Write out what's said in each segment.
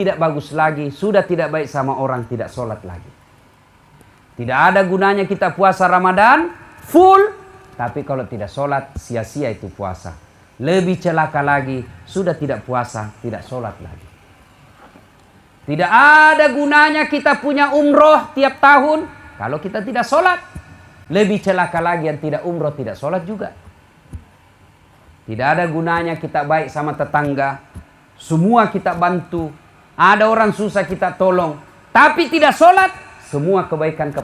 tidak bagus lagi, sudah tidak baik sama orang tidak sholat lagi. Tidak ada gunanya kita puasa Ramadan full, tapi kalau tidak sholat sia-sia itu puasa. Lebih celaka lagi, sudah tidak puasa, tidak sholat lagi. Tidak ada gunanya kita punya umroh tiap tahun kalau kita tidak sholat. Lebih celaka lagi yang tidak umroh tidak sholat juga. Tidak ada gunanya kita baik sama tetangga, semua kita bantu. Ada orang susah kita tolong, tapi tidak sholat, semua kebaikan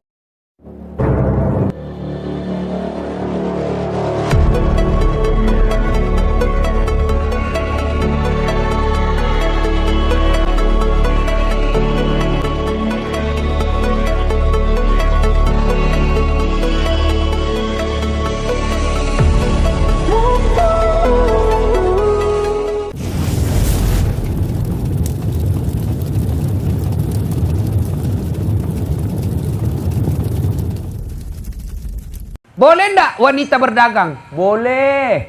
Boleh enggak wanita berdagang? Boleh.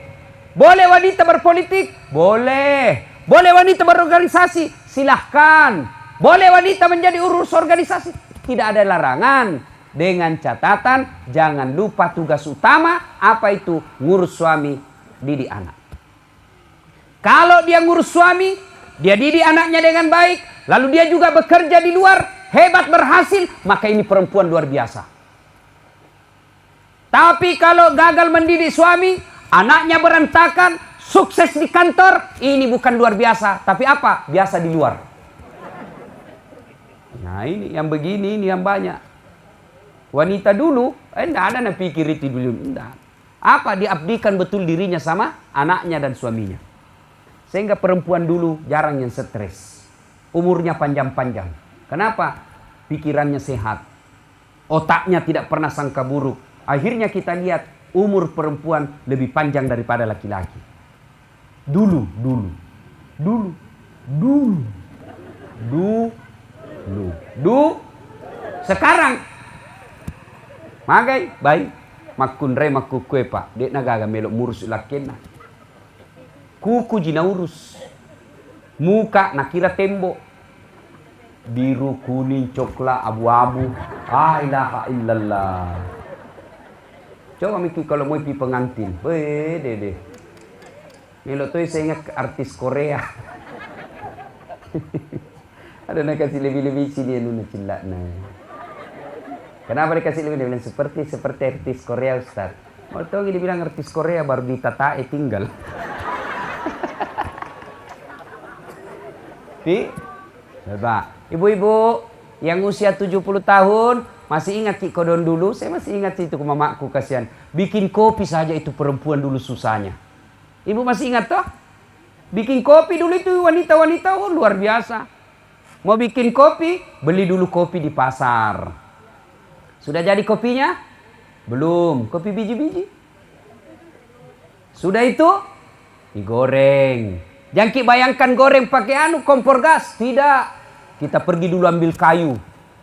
Boleh wanita berpolitik? Boleh. Boleh wanita berorganisasi? Silahkan. Boleh wanita menjadi urus organisasi? Tidak ada larangan. Dengan catatan, jangan lupa tugas utama, apa itu? Ngurus suami, didik anak. Kalau dia ngurus suami, dia didik anaknya dengan baik, lalu dia juga bekerja di luar, hebat berhasil, maka ini perempuan luar biasa. Tapi kalau gagal mendidik suami, anaknya berantakan, sukses di kantor, ini bukan luar biasa, tapi apa? Biasa di luar. Nah ini yang begini, ini yang banyak. Wanita dulu, enggak ada yang pikir itu dulu. Enggak. Apa? Diabdikan betul dirinya sama anaknya dan suaminya. Sehingga perempuan dulu jarang yang stres. Umurnya panjang-panjang. Kenapa? Pikirannya sehat. Otaknya tidak pernah sangka buruk. Akhirnya kita lihat umur perempuan lebih panjang daripada laki-laki. Dulu. Sekarang. Magai, baik. Makunre makukue pak. Dek nagaga melok murus lakena. Kuku jina urus. Muka nakira tembok. Biru, kuning, coklat, abu-abu. Ah ilaha illallah. Coba mikir kalau mau pergi pengantin. Dede. Melok tuh saya ingat artis Korea. Ada nak kasih lebih-lebih sini nuna cilak nah. Kenapa dikasih lebih? Dia bilang seperti artis Korea Ustaz. Mau tahu dia bilang artis Korea baru ditatae tinggal. Coba ibu-ibu yang usia 70 tahun masih ingat Ki Kodon dulu? Saya masih ingat itu ke mamaku, kasihan. Bikin kopi saja itu perempuan dulu susahnya. Ibu masih ingat toh? Bikin kopi dulu itu wanita-wanita luar biasa. Mau bikin kopi, beli dulu kopi di pasar. Sudah jadi kopinya? Belum. Kopi biji-biji. Sudah itu digoreng. Jangan Ki bayangkan goreng pakai kompor gas. Tidak. Kita pergi dulu ambil kayu,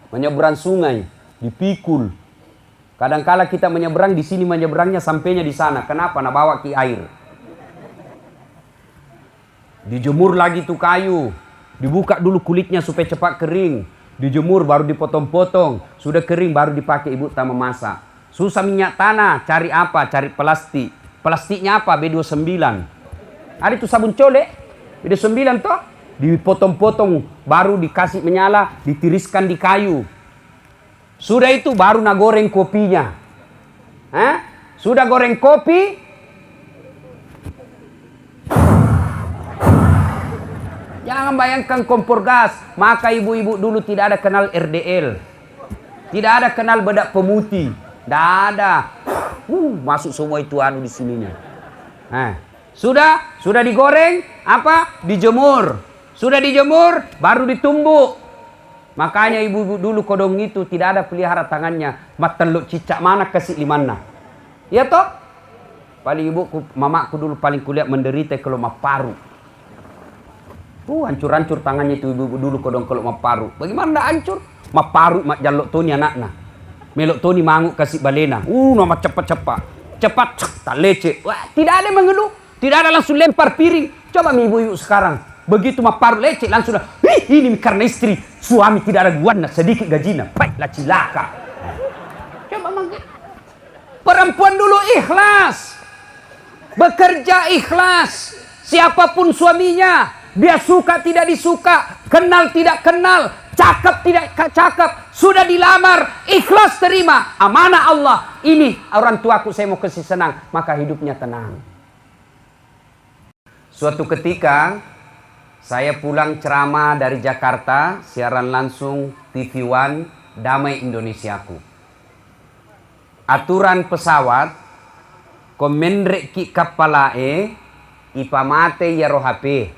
menyeberang sungai. Dipikul. Kadangkala kita menyeberang di sini, menyeberangnya sampainya di sana. Kenapa? Nak bawa Ki air. Dijemur lagi tuh kayu. Dibuka dulu kulitnya supaya cepat kering. Dijemur baru dipotong-potong. Sudah kering baru dipakai ibu tak memasak. Susah minyak tanah. Cari apa? Cari plastik. Plastiknya apa? B29. Ada itu sabun colek. B29 toh. Dipotong-potong. Baru dikasih menyala. Ditiriskan di kayu. Sudah itu baru nak goreng kopinya. Sudah goreng kopi. Jangan bayangkan kompor gas. Maka ibu-ibu dulu tidak ada kenal RDL. Tidak ada kenal bedak pemutih. Tidak ada. Masuk semua itu di sininya. Sudah digoreng, apa? Dijemur. Sudah dijemur, baru ditumbuk. Makanya ibu-ibu dulu kodong itu tidak ada pelihara tangannya. Mateluk cicak mana kasih limana. Ya toh? Paling ibuku, mamaku dulu paling kulihat menderita kalau maparu. Hancur-hancur tangannya itu ibu-ibu dulu kodong kalau maparu. Bagaimana enggak hancur? Maparu mak jalok toni anakna. Melok toni manguk kasih balena. Nama cepat-cepat. Cepat tak leceh. Wah, tidak ada mengeluh. Tidak ada langsung lempar piring. Coba ibu-ibu sekarang. Begitu mah paru lecet langsung, ini karena istri, suami tidak ada guana, sedikit gajinya, baiklah cilaka. Coba perempuan dulu ikhlas, bekerja ikhlas, siapapun suaminya, dia suka tidak disuka, kenal tidak kenal, cakep tidak cakep, sudah dilamar, ikhlas terima, amanah Allah. Ini orang tuaku, saya mau kasih senang, maka hidupnya tenang. Suatu ketika saya pulang ceramah dari Jakarta, siaran langsung TV One, Damai Indonesiaku. Aturan pesawat, komendrek ki kapalae, ipamate ya rohape.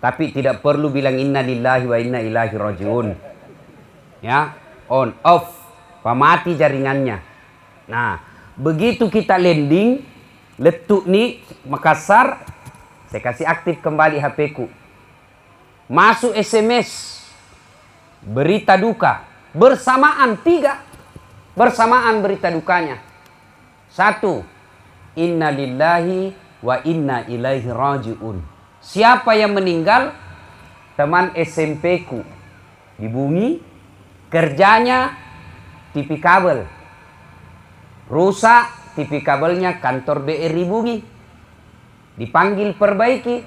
Tapi tidak perlu bilang inna lillahi wa inna ilaihi rajiun. Ya, on, off, pamati jaringannya. Nah, begitu kita landing, letuk nih Makassar, saya kasih aktif kembali HP-ku. Masuk SMS, berita duka, bersamaan 3, bersamaan berita dukanya. 1, inna lillahi wa inna ilaihi rajiun. Siapa yang meninggal? Teman SMP-ku di Bumi, kerjanya TV kabel. Rusak TV kabelnya kantor BRI Bumi. Dipanggil perbaiki,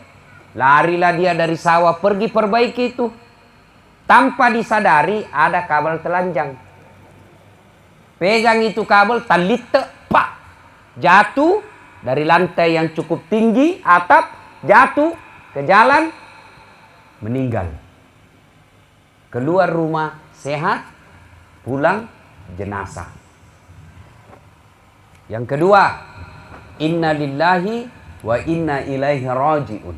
larilah dia dari sawah pergi perbaiki itu. Tanpa disadari ada kabel telanjang. Pegang itu kabel, talit pak, jatuh dari lantai yang cukup tinggi, atap, jatuh ke jalan, meninggal. Keluar rumah sehat, pulang jenazah. Yang kedua, inna lillahi wa inna ilaihi rajiun.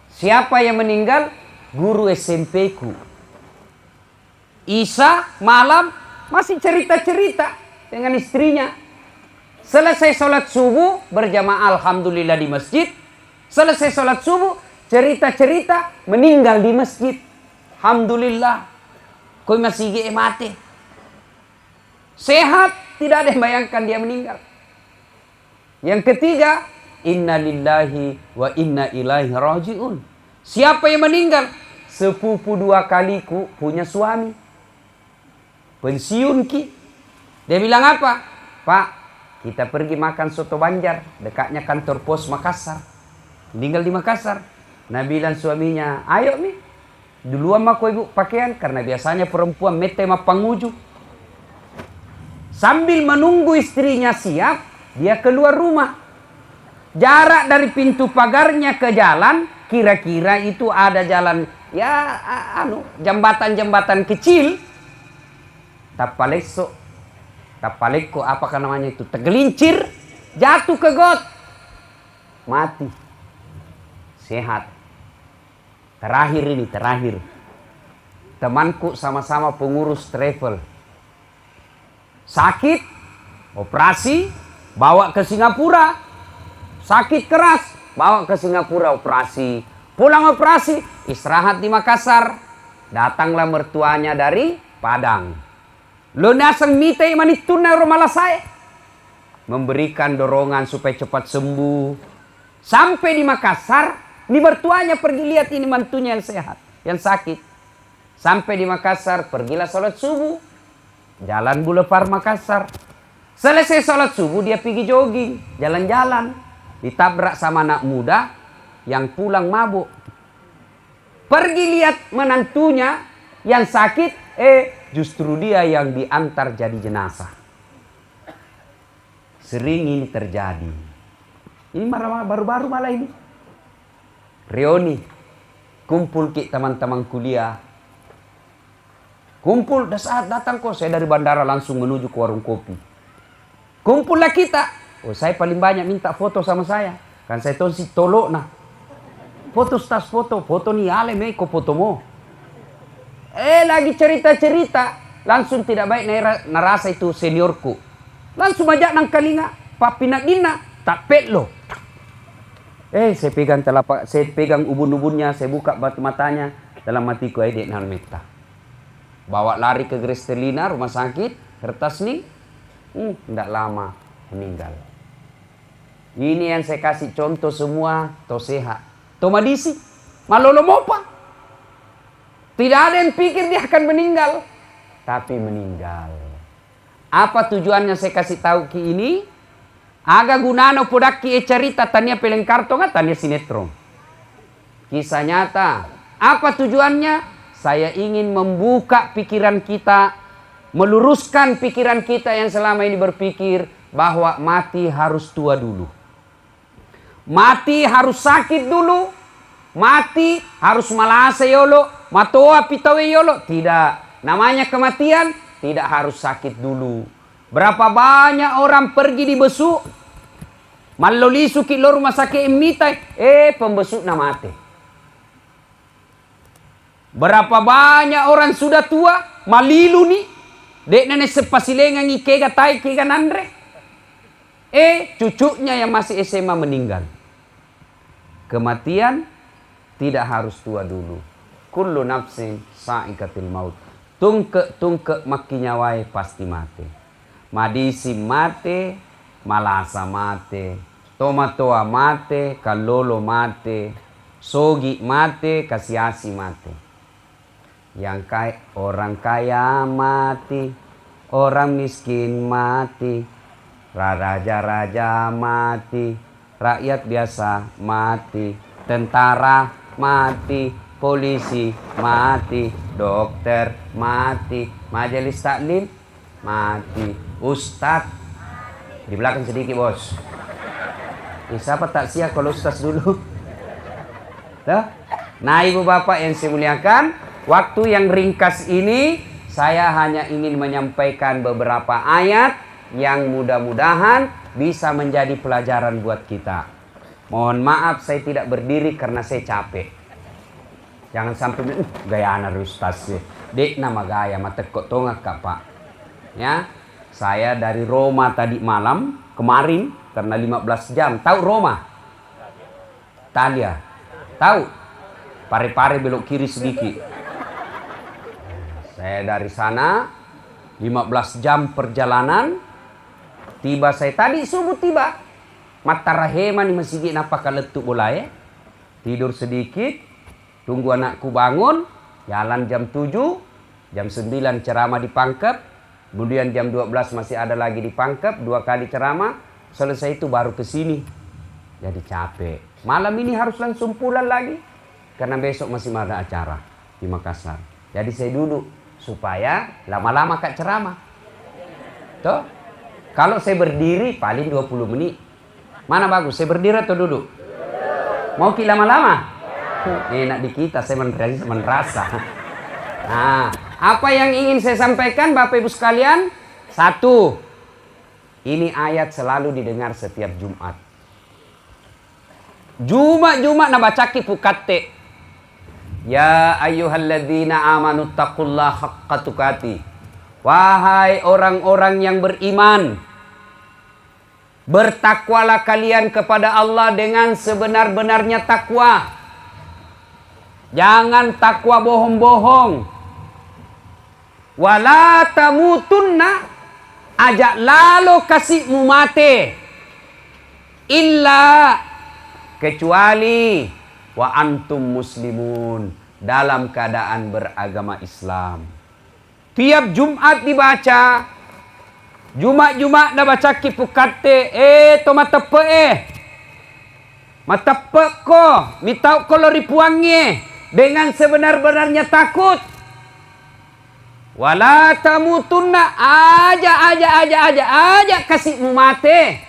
Siapa yang meninggal? Guru SMP-ku. Isya malam masih cerita-cerita dengan istrinya. Selesai sholat subuh berjamaah alhamdulillah di masjid. Selesai sholat subuh cerita-cerita meninggal di masjid. Alhamdulillah. Kau masih mati. Sehat, tidak ada yang bayangkan dia meninggal. Yang ketiga, inna lillahi wa inna ilaihi rajiun. Siapa yang meninggal? Sepupu 2 kaliku punya suami. Pensiun ki. Dia bilang apa? Pak, kita pergi makan soto Banjar. Dekatnya kantor pos Makassar. Meninggal di Makassar. Nah bilang suaminya, ayo nih. Duluan mah kau ibu pakaian. Karena biasanya perempuan mete mah panguju. Sambil menunggu istrinya siap, dia keluar rumah. Jarak dari pintu pagarnya ke jalan, kira-kira itu ada jalan, ya jembatan-jembatan kecil. Tapaleko, apakah namanya itu? Tergelincir, jatuh ke got. Mati. Sehat. Terakhir. Temanku sama-sama pengurus travel. Sakit, operasi, bawa ke Singapura. Sakit keras, bawa ke Singapura operasi. Pulang operasi, istirahat di Makassar. Datanglah mertuanya dari Padang. Lo nasang mitay manituna rumah saya. Memberikan dorongan supaya cepat sembuh. Sampai di Makassar, ini mertuanya pergi lihat ini mantunya yang sehat, yang sakit. Sampai di Makassar, pergilah sholat subuh. Jalan Boulevard Makassar. Selesai sholat subuh dia pergi jogging, jalan-jalan. Ditabrak sama anak muda yang pulang mabuk. Pergi lihat menantunya yang sakit, justru dia yang diantar jadi jenazah. Sering ini terjadi. Ini baru-baru malah ini. Reuni, kumpul ki teman-teman kuliah. Kumpul, saat datang kok saya dari bandara langsung menuju ke warung kopi. Kumpullah kita. Oh, saya paling banyak minta foto sama saya. Kan saya tahu si tolok nah. Foto nih ale ko foto mo. Lagi cerita-cerita, langsung tidak baik narasa itu seniorku. Langsung ajak nang kalinga, papinak dina, tak pet lo. Saya pegang ubun-ubunnya, saya buka batu matanya, dalam hatiku dek nan meta. Bawa lari ke Grestelina, rumah sakit, kertas nih, tidak lama meninggal. Ini yang saya kasih contoh semua, toh sehat. Tomadisi, malolomopa. Tidak ada yang pikir dia akan meninggal. Tapi meninggal. Apa tujuannya saya kasih tahu ki ini? Aga gunano podaki cerita tania pelengkarto nggak tania sinetron. Kisah nyata. Apa tujuannya? Saya ingin membuka pikiran kita, meluruskan pikiran kita yang selama ini berpikir bahwa mati harus tua dulu. Mati harus sakit dulu. Mati harus malasa yolo, matoa pitawe yolo. Tidak. Namanya kematian tidak harus sakit dulu. Berapa banyak orang pergi dibesuk, malolisu ki lo rumah sakit imitai, pembesuk na mati. Berapa banyak orang sudah tua, malilu nih, dek nenek sepasilengan ikega tai kega nandre. Cucunya yang masih SMA meninggal. Kematian tidak harus tua dulu. Kullu nafsin sa'ikatil maut. Tungke maki nyawai pasti mati. Madisi mati, malasa mati, tomatoa mati, kalolo mati, sogi mati, kasiasi mati. Yang orang kaya mati, orang miskin mati, raja-raja mati, rakyat biasa mati, tentara mati, polisi mati, dokter mati, majelis taklim mati, ustadz di belakang sedikit bos. Siapa tak siap kalau ustadz dulu? Nah ibu bapak yang saya muliakan, waktu yang ringkas ini saya hanya ingin menyampaikan beberapa ayat yang mudah-mudahan bisa menjadi pelajaran buat kita. Mohon maaf saya tidak berdiri karena saya capek. Jangan sampai gaya anak ustaz sih. Dek nama gaya mata kok tongak kak pak. Ya, saya dari Roma tadi malam kemarin karena 15 jam. Tahu Roma? Italia. Tahu? Pare-pare belok kiri sedikit. Saya dari sana 15 jam perjalanan. Tiba saya tadi subuh tiba. Mata rahema nih masih napa kaletuk bola ya. Tidur sedikit. Tunggu anakku bangun. Jalan jam 7. Jam 9 ceramah di Pangkep. Kemudian jam 12 masih ada lagi di Pangkep. 2 kali ceramah. Selesai itu baru ke sini. Jadi capek. Malam ini harus langsung pulang lagi. Karena besok masih ada acara di Makassar. Jadi saya duduk. Supaya lama-lama kak ceramah. Tuh. Kalau saya berdiri paling 20 menit. Mana bagus? Saya berdiri atau duduk? Mau ki lama-lama? Enak di kita, saya merasa. Nah, apa yang ingin saya sampaikan Bapak Ibu sekalian? 1. Ini ayat selalu didengar setiap Jumat. Jumat na bacaki pukatte. Ya ayyuhalladzina amanu taqullaha haqqa tuqatih. Wahai orang-orang yang beriman, bertakwalah kalian kepada Allah dengan sebenar-benarnya takwa. Jangan takwa bohong-bohong. Wala tamutunna, ajak lalu kasihmu mati. Illa, kecuali wa antum muslimun, dalam keadaan beragama Islam. Tiap Jumat dibaca. Jumat-Jumat dah baca kipukatte. To matepe Matepe ko. Mitau ko lori puangnya. Dengan sebenar-benarnya takut. Wala tamutunna. Aja kasihmu mati.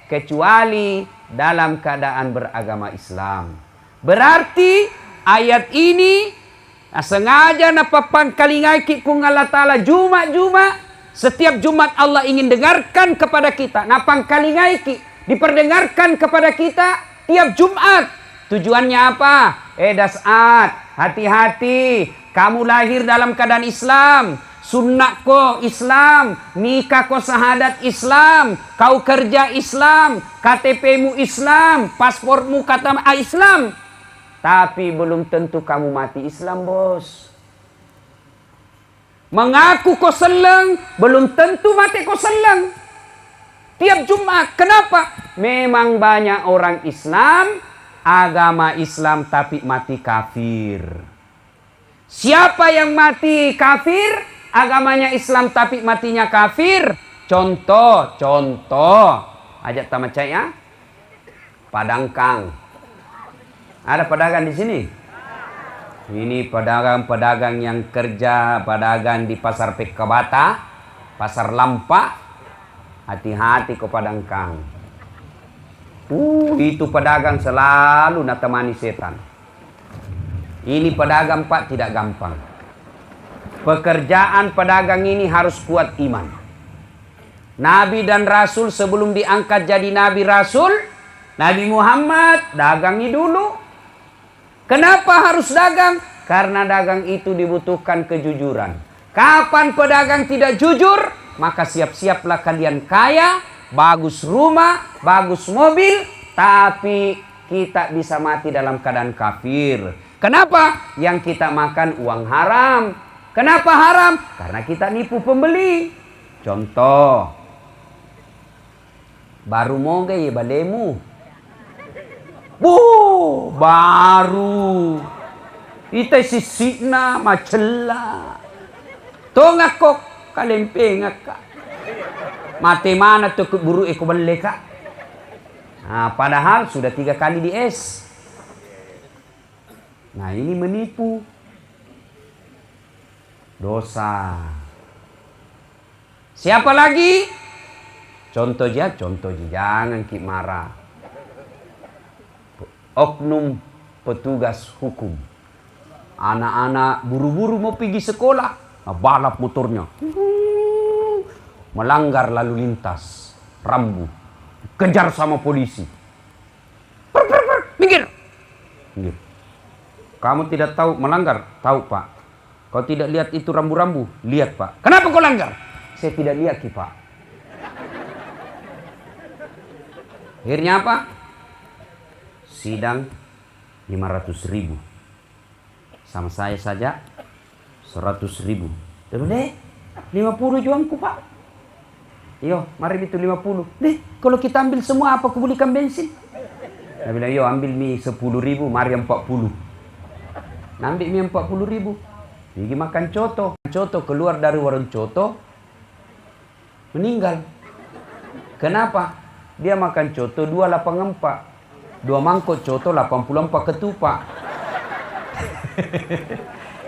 Kecuali dalam keadaan beragama Islam. Berarti ayat ini sengaja napapang kalingai kung Allah Ta'ala Jumat. Setiap Jumat Allah ingin dengarkan kepada kita. Napang kalingai diperdengarkan kepada kita tiap Jumat. Tujuannya apa? Dasat, hati-hati. Kamu lahir dalam keadaan Islam. Sunnah ko Islam. Nikah ko sahadat Islam. Kau kerja Islam. KTP-mu Islam. Paspormu kata Islam. Tapi belum tentu kamu mati Islam, bos. Mengaku kau seleng, belum tentu mati kau seleng. Tiap Jumat. Kenapa? Memang banyak orang Islam agama Islam tapi mati kafir. Siapa yang mati kafir, agamanya Islam tapi matinya kafir? Contoh. Ajak tamacai ya. Padangkang. Ada pedagang di sini? Ini pedagang yang kerja, pedagang di pasar Pekabata, pasar Lampa. Hati-hati kau Padangkang. Itu pedagang selalu natemani setan. Ini pedagang Pak tidak gampang. Pekerjaan pedagang ini harus kuat iman. Nabi dan Rasul sebelum diangkat jadi Nabi Rasul, Nabi Muhammad dagangi dulu. Kenapa harus dagang? Karena dagang itu dibutuhkan kejujuran. Kapan pedagang tidak jujur, maka siap-siaplah kalian kaya, bagus rumah, bagus mobil, tapi kita bisa mati dalam keadaan kafir. Kenapa? Yang kita makan uang haram. Kenapa haram? Karena kita nipu pembeli. Contoh, baru moge ya balemu. Baru. Ita sisina macela. Tongak kok kalempeng ka. Mati mana tuh buru eko balik ka. Nah, padahal sudah 3 kali di es. Nah, ini menipu. Dosa. Siapa lagi? Contoh jangan ki marah. Oknum petugas hukum. Anak-anak buru-buru mau pergi sekolah, balap motornya. Melanggar lalu lintas, rambu. Kejar sama polisi. Minggir. Kamu tidak tahu melanggar? Tahu, Pak. Kau tidak lihat itu rambu-rambu? Lihat, Pak. Kenapa kau langgar? Saya tidak lihat, Pak. Akhirnya apa? Sidang 500.000. Sama saya saja 100.000. Deh, 50 juangku, Pak. Yo, mari itu 50. Deh, kalau kita ambil semua apa aku belikan bensin? Saya bilang, yo ambil mie 10.000, mari 40. Ambil mie 40.000. Pergi makan coto. Coto keluar dari warung coto, meninggal. Kenapa? Dia makan coto 284. 2 mangkok coto 84 ketupat.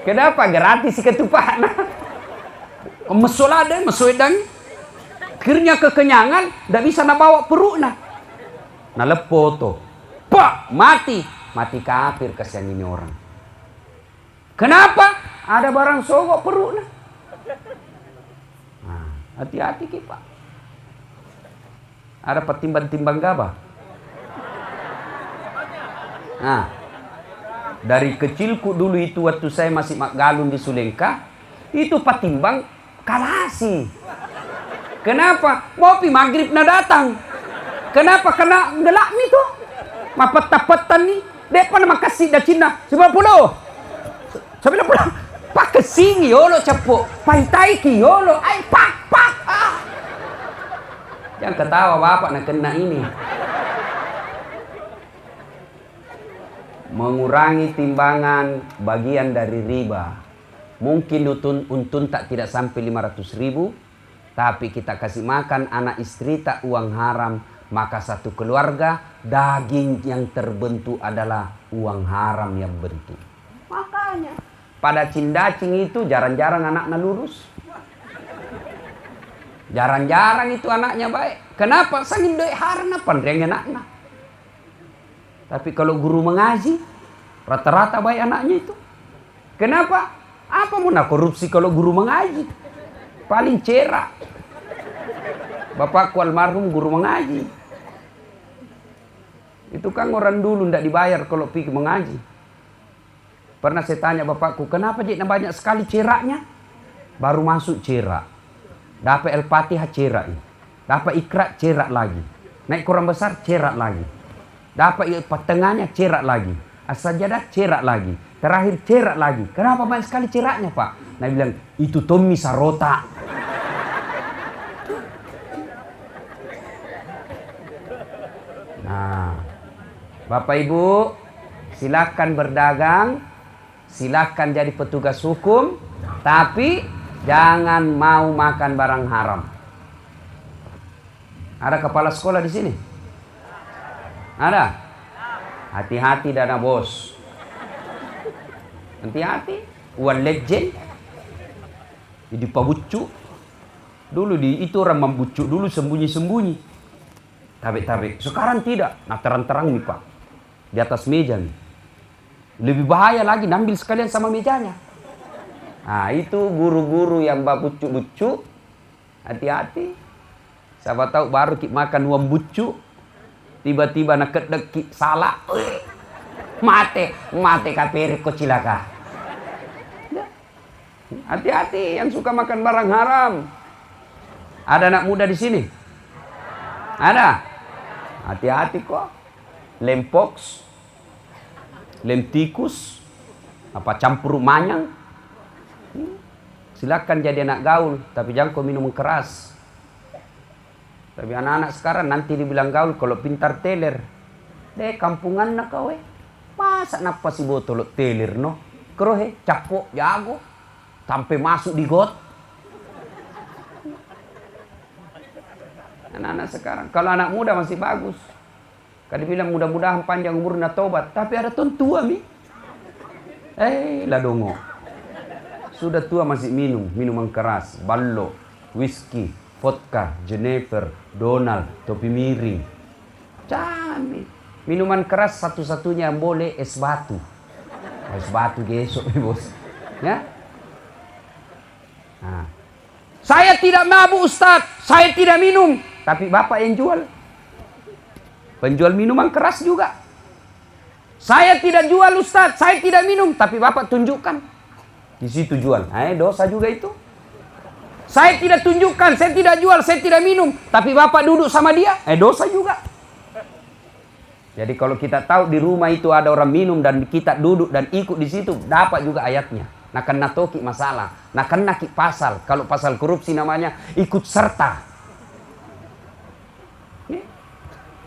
Kenapa? Gratis ketupat. Mesolada, mesoedang. Akhirnya kekenyangan, tidak bisa nak bawa perut nah. Nah lepoto. Pak, mati kafir kasihan ini orang. Kenapa? Ada barang sogok perut nah. Nah, hati-hati kita. Ada petimbang-timbang gabah. Nah, dari kecilku dulu itu waktu saya masih galun di Sulengka, itu patimbang kalasi. Kenapa? Mopi maghrib na datang. Kenapa? Karena gelap nih tuh. Mapet-tapetan nih. Depa na makasih da Cina 90. 90. Pak kesing yolo capo. Pantai ki yolo. Ay pak. Jangan ketawa bapak nak kena ini. Mengurangi timbangan bagian dari riba. Mungkin untun tak tidak sampai 500.000, tapi kita kasih makan anak istri tak uang haram, maka satu keluarga daging yang terbentuk adalah uang haram yang bentuk. Makanya pada cindacing itu jarang-jarang anaknya lurus. Jarang-jarang itu anaknya baik. Kenapa? Sangin doi harna pandreng anaknya. Tapi kalau guru mengaji, rata-rata baik anaknya itu. Kenapa? Apa mau nak korupsi kalau guru mengaji? Paling cerak. Bapakku almarhum guru mengaji. Itu kan orang dulu tidak dibayar kalau pergi mengaji. Pernah saya tanya bapakku, kenapa dia banyak sekali ceraknya? Baru masuk cerak. Dapat Al-Fatihah cerak. Dapat Iqra cerak lagi. Naik Quran besar cerak lagi. Dapat tengahnya cerak lagi. As-Sajadah cerak lagi. Terakhir cerak lagi. Kenapa banyak sekali ceraknya, Pak? Nah bilang, itu Tommy Sarota. Nah, Bapak Ibu, silakan berdagang, silakan jadi petugas hukum, tapi jangan mau makan barang haram. Ada kepala sekolah di sini? Ada? Hati-hati dana bos. Hati-hati. Uang legend. Jadi pabucu. Dulu itu orang membucuk dulu sembunyi-sembunyi. Tabik-tabik. Sekarang tidak. Nah terang-terang nih Pak. Di atas meja nih. Lebih bahaya lagi, ambil sekalian sama mejanya. Nah itu guru-guru yang bucuk-bucuk. Hati-hati. Siapa tahu baru makan uang bucuk. Tiba-tiba nak kedek salah. Mate kapiri kok cilaka. Hati-hati yang suka makan barang haram. Ada anak muda di sini? Ada? Hati-hati kok. Lem pox, lem tikus, apa campur manyang. Silakan jadi anak gaul, tapi jangan kau minum keras. Tapi anak-anak sekarang nanti dibilang gaul kalau pintar teler. Deh kampungan nak kau masa napa si botol teler no? Kerohe capok jago sampai masuk di got. Anak-anak sekarang, kalau anak muda masih bagus. Kalau dibilang mudah-mudahan panjang umurnya tobat, tapi ada tuan tua mi. Lah dongo. Sudah tua masih minum minuman keras, ballo, whisky, vodka, Jennifer, Donald, topi miring. Jangan mi. Minuman keras satu-satunya yang boleh es batu. Es batu gesok bos. Ya? Nah. Saya tidak mabuk Ustaz, saya tidak minum, tapi bapak yang jual. Penjual minuman keras juga. Saya tidak jual Ustaz, saya tidak minum, tapi bapak tunjukkan. Di situ jual. Dosa juga itu. Saya tidak tunjukkan, saya tidak jual, saya tidak minum, tapi bapak duduk sama dia, dosa juga. Jadi kalau kita tahu di rumah itu ada orang minum dan kita duduk dan ikut di situ, dapat juga ayatnya. Nah kena toki masalah, nah kena ki pasal. Kalau pasal korupsi namanya ikut serta.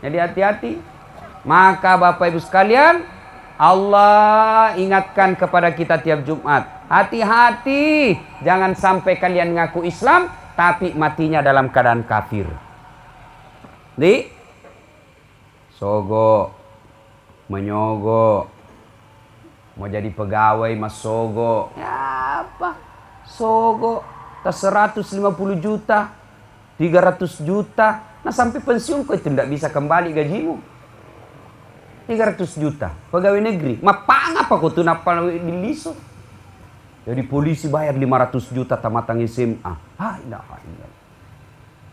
Jadi hati-hati. Maka Bapak Ibu sekalian, Allah ingatkan kepada kita tiap Jumat. Hati-hati, jangan sampai kalian ngaku Islam, tapi matinya dalam keadaan kafir. Sogo, menyogo, mau jadi pegawai mas sogo. Ya apa? Sogo, tas 150 juta, 300 juta. Nah sampai pensiun kok itu tidak bisa kembali gajimu. 300 juta, pegawai negeri. Mapang apa kau tuh napa diliso? Jadi polisi bayar 500 juta tamatang SMA.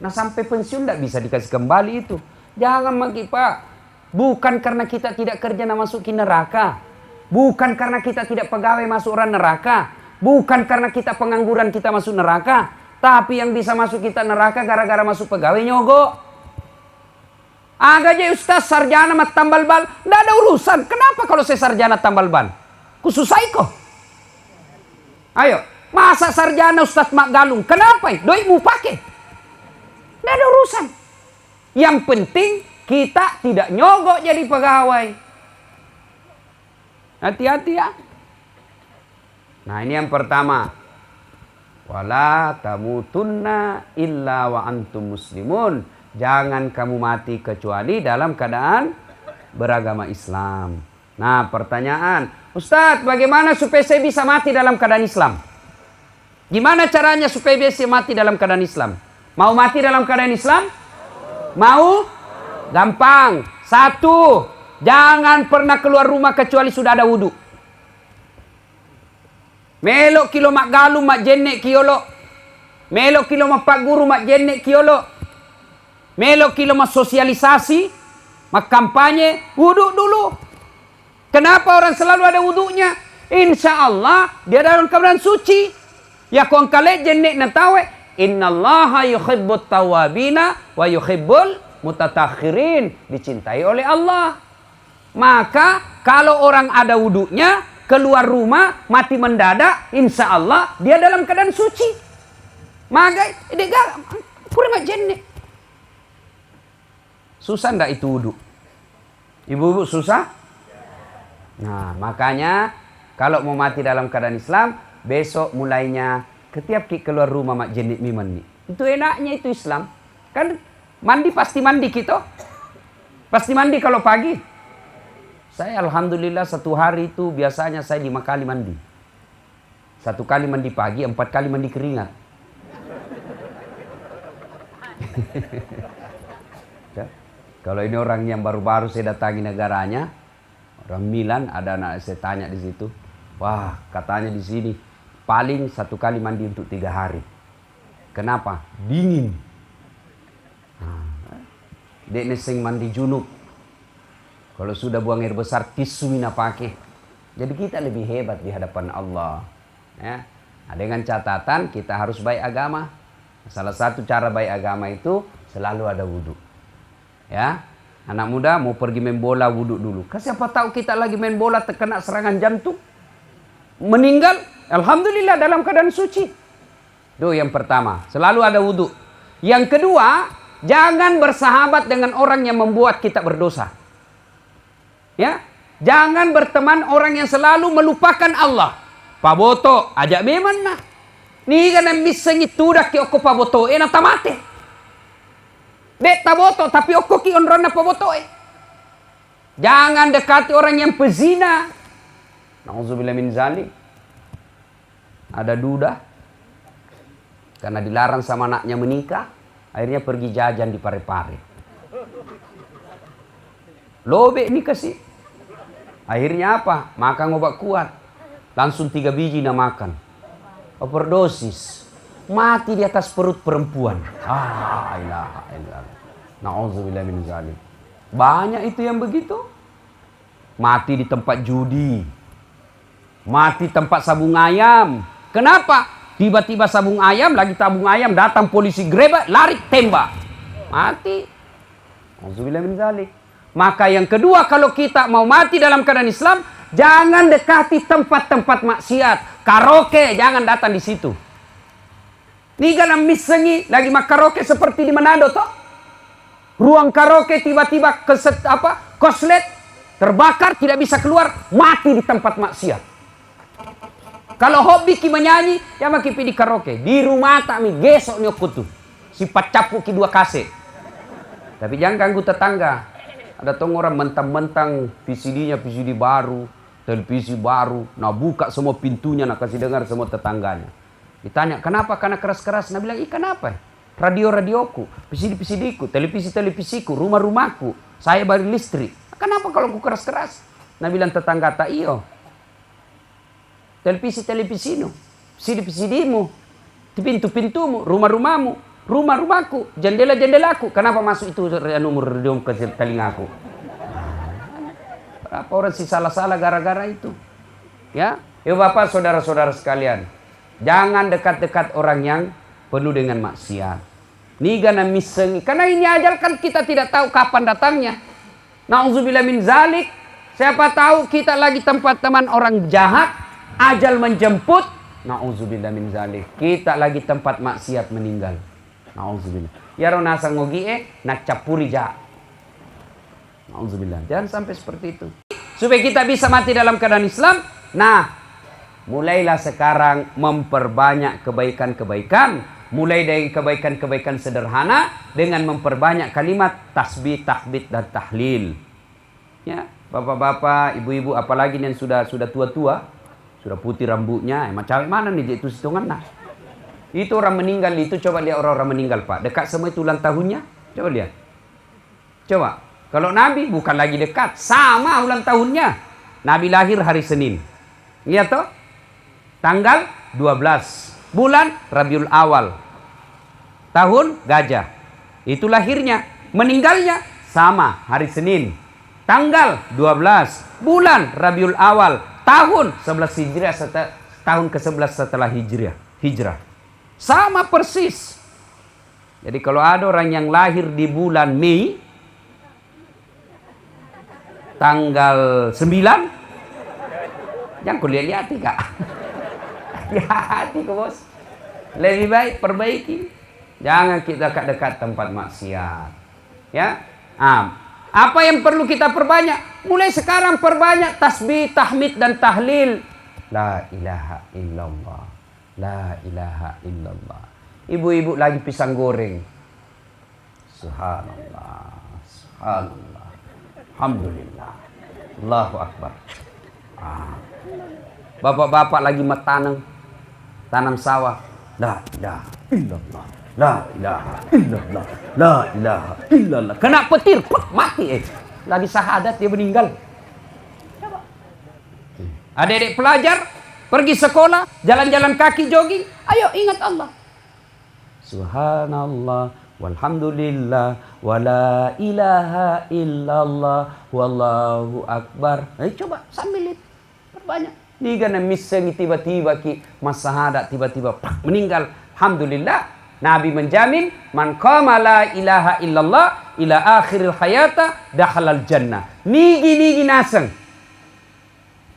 Nah sampai pensiun tidak bisa dikasih kembali itu. Jangan maki Pak. Bukan karena kita tidak kerja nak masukin neraka. Bukan karena kita tidak pegawai masuk orang neraka. Bukan karena kita pengangguran kita masuk neraka. Tapi yang bisa masuk kita neraka gara-gara masuk pegawai nyogok. Agak aja Ustaz sarjana mat tambal ban. Tidak ada urusan. Kenapa kalau saya sarjana tambal ban? Kususai kok. Ayo. Masa sarjana Ustaz mak galung. Kenapa? Doi mu pakai. Tidak ada urusan. Yang penting kita tidak nyogok jadi pegawai. Hati-hati ya. Nah ini yang pertama. Wala tamutunna illa wa antum muslimun. Jangan kamu mati kecuali dalam keadaan beragama Islam. Nah pertanyaan, Ustadz bagaimana supaya saya bisa mati dalam keadaan Islam? Gimana caranya supaya bisa mati dalam keadaan Islam? Mau mati dalam keadaan Islam? Mau? Gampang. 1, jangan pernah keluar rumah kecuali sudah ada wudhu. Melok kilo mak galu mak jenek kiolo. Melok kilo mak pak guru mak jenek kiolo. Melok kilo mak sosialisasi, mak kampanye, wudhu dulu. Kenapa orang selalu ada wudhunya? Insya Allah dia dalam keadaan suci. Ya kong kale jenek natawe. Innallaha yuhibbut tawabina wa yuhibbul mutatakhirin. Dicintai oleh Allah. Maka kalau orang ada wudhunya, keluar rumah, mati mendadak, insya Allah dia dalam keadaan suci. Maka dia kurang jenek. Susah ndak itu wudhu? Ibu-ibu susah? Nah, makanya kalau mau mati dalam keadaan Islam, besok mulainya ketiap keluar rumah mak jenit miman nih. Itu enaknya itu Islam. Kan mandi pasti mandi kita. Pasti mandi kalau pagi. Saya alhamdulillah satu hari itu biasanya saya 5 kali mandi. 1 kali mandi pagi, 4 kali mandi keringat. Ya. Kalau ini orang yang baru-baru saya datangi negaranya, orang Milan, ada anak saya tanya di situ. Wah, katanya di sini paling 1 kali mandi untuk 3 hari. Kenapa? Dingin. Dek neseng mandi junub. Kalau sudah buang air besar, tisu mina pakai. Jadi kita lebih hebat di hadapan Allah. Ya. Nah, dengan catatan kita harus baik agama. Salah satu cara baik agama itu selalu ada wudhu. Ya, anak muda mau pergi main bola wudhu dulu. Kan siapa tahu kita lagi main bola terkena serangan jantung, meninggal. Alhamdulillah dalam keadaan suci. Itu yang pertama, selalu ada wudhu. Yang kedua, jangan bersahabat dengan orang yang membuat kita berdosa. Ya, jangan berteman orang yang selalu melupakan Allah. Paboto, ajak memang nah. Ni kan misengi tudak ki oko paboto, enak tamate. Dek taboto tapi oko ki onrona paboto. Jangan dekati orang yang pezina. Nauzubillah min zalik. Ada duda. Karena dilarang sama anaknya menikah, akhirnya pergi jajan di Pare-Pare. Lobe nikah sih. Akhirnya apa? Makan obat kuat. Langsung 3 biji nak makan. Overdosis. Mati di atas perut perempuan. Ilaha illallah. Na'udzubillah min zalik. Banyak itu yang begitu. Mati di tempat judi. Mati tempat sabung ayam. Kenapa? Tiba-tiba sabung ayam, lagi tabung ayam, datang polisi grebek, lari tembak. Mati. Na'udzubillah min zalik. Maka yang kedua, kalau kita mau mati dalam keadaan Islam, jangan dekati tempat-tempat maksiat. Karaoke, jangan datang di situ. Ini kan misengi lagi mak karaoke seperti di Manado toh. Ruang karaoke tiba-tiba koslet terbakar, tidak bisa keluar, mati di tempat maksiat. Kalau hobi ki menyanyi, ya maki pi di karaoke. Di rumah tak mi gesok nyokut tuh. Si pacapu ki 2 kase. Tapi jangan ganggu tetangga. Ada tong orang mentang-mentang VCD-nya VCD baru, televisi baru, nah buka semua pintunya, nak kasih dengar semua tetangganya. Ditanya, kenapa? Karena keras-keras. Nah bilang, kenapa? Radio-radioku, PCD-PCD-ku, televisi-televisiku, rumah-rumahku, saya bayar listrik. Kenapa kalau aku keras-keras? Nah bilang tetangga, tak iyo. Televisi-televisimu, PCD-PCD-mu, pintu-pintumu, rumah-rumahmu, rumah-rumahku, jendela-jendelaku. Kenapa masuk itu nomor radio ke telingaku? Berapa orang sih salah-salah gara-gara itu? Ya, Bapak, saudara-saudara sekalian. Jangan dekat-dekat orang yang penuh dengan maksiat. Nigana misengi. Karena ini ajal kan kita tidak tahu kapan datangnya. Nauzubillah min zalik. Siapa tahu kita lagi tempat teman orang jahat. Ajal menjemput. Nauzubillah min zalik. Kita lagi tempat maksiat meninggal. Nauzubillah. Ya ronasa ngogi nak capuri ja. Nauzubillah. Jangan sampai seperti itu. Supaya kita bisa mati dalam keadaan Islam. Nah, mulailah sekarang memperbanyak kebaikan-kebaikan. Mulai dari kebaikan-kebaikan sederhana dengan memperbanyak kalimat tasbih, tahmid, dan tahlil. Ya, bapak-bapak, ibu-ibu, apalagi yang sudah tua-tua, sudah putih rambutnya, macam mana nih itu hitungan nah. Itu orang meninggal itu, coba lihat orang-orang meninggal Pak. Dekat semua itu ulang tahunnya, coba lihat. Coba, kalau Nabi bukan lagi dekat, sama ulang tahunnya. Nabi lahir hari Senin. Lihat toh? Tanggal 12. Bulan Rabiul Awal. Tahun Gajah. Itu lahirnya. Meninggalnya sama hari Senin. Tanggal 12. Bulan Rabiul Awal. Tahun 11 Hijriah, tahun ke-11 setelah Hijrah. Sama persis. Jadi kalau ada orang yang lahir di bulan Mei tanggal 9, jangan kau lihat-lihati Kak. Hati-hati Bos. Lebih baik perbaiki. Jangan kita dekat-dekat tempat maksiat. Ya. Apa yang perlu kita perbanyak? Mulai sekarang perbanyak tasbih, tahmid dan tahlil. La ilaha illallah. La ilaha illallah. Ibu-ibu lagi pisang goreng. Subhanallah. Subhanallah. Alhamdulillah. Allahu Akbar. Bapak-bapak lagi tanam sawah. La ilaha illallah. La ilaha illallah. La ilaha illallah. Kena petir, mati. Lagi syahadat dia meninggal. Adik-adik pelajar pergi sekolah, jalan-jalan kaki jogging. Ayo ingat Allah. Subhanallah walhamdulillah wala ilaha illallah wallahu akbar. Coba sambil itu perbanyak. Diga na miseng tiba-tiba ki masahadat tiba-tiba meninggal. Alhamdulillah. Nabi menjamin man qama la ilaha illallah ila akhiril hayata dakhalal jannah. Nigi naseng.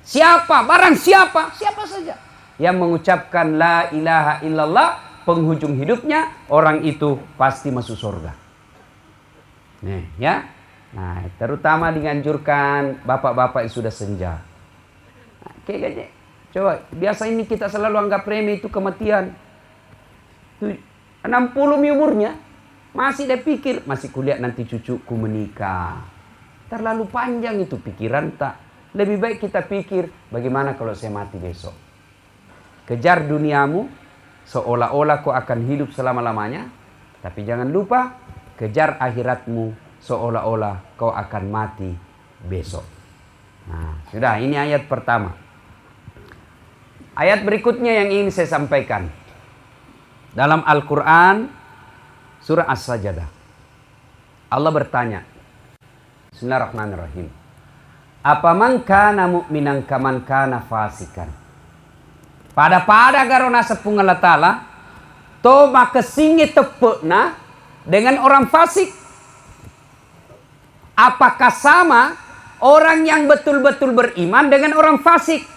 Siapa? Barang siapa? Siapa saja yang mengucapkan la ilaha illallah penghujung hidupnya, orang itu pasti masuk surga. Nih, ya. Nah, terutama dianjurkan bapak-bapak yang sudah senja. Kayaknya coba biasa ini kita selalu anggap remeh itu kematian. 60 umurnya masih dia pikir masih kuliah nanti cucuku menikah. Terlalu panjang itu pikiran tak. Lebih baik kita pikir bagaimana kalau saya mati besok. Kejar duniamu seolah-olah kau akan hidup selama-lamanya, tapi jangan lupa kejar akhiratmu seolah-olah kau akan mati besok. Nah, sudah ini ayat pertama. Ayat berikutnya yang ingin saya sampaikan. Dalam Al-Quran, surah As-Sajdah. Allah bertanya. Bismillahirrahmanirrahim. Apa man kana mu'minan kaman kana fasikan. Pada garona sepung Allah Ta'ala. To maka singi tepukna dengan orang fasik. Apakah sama orang yang betul-betul beriman dengan orang fasik?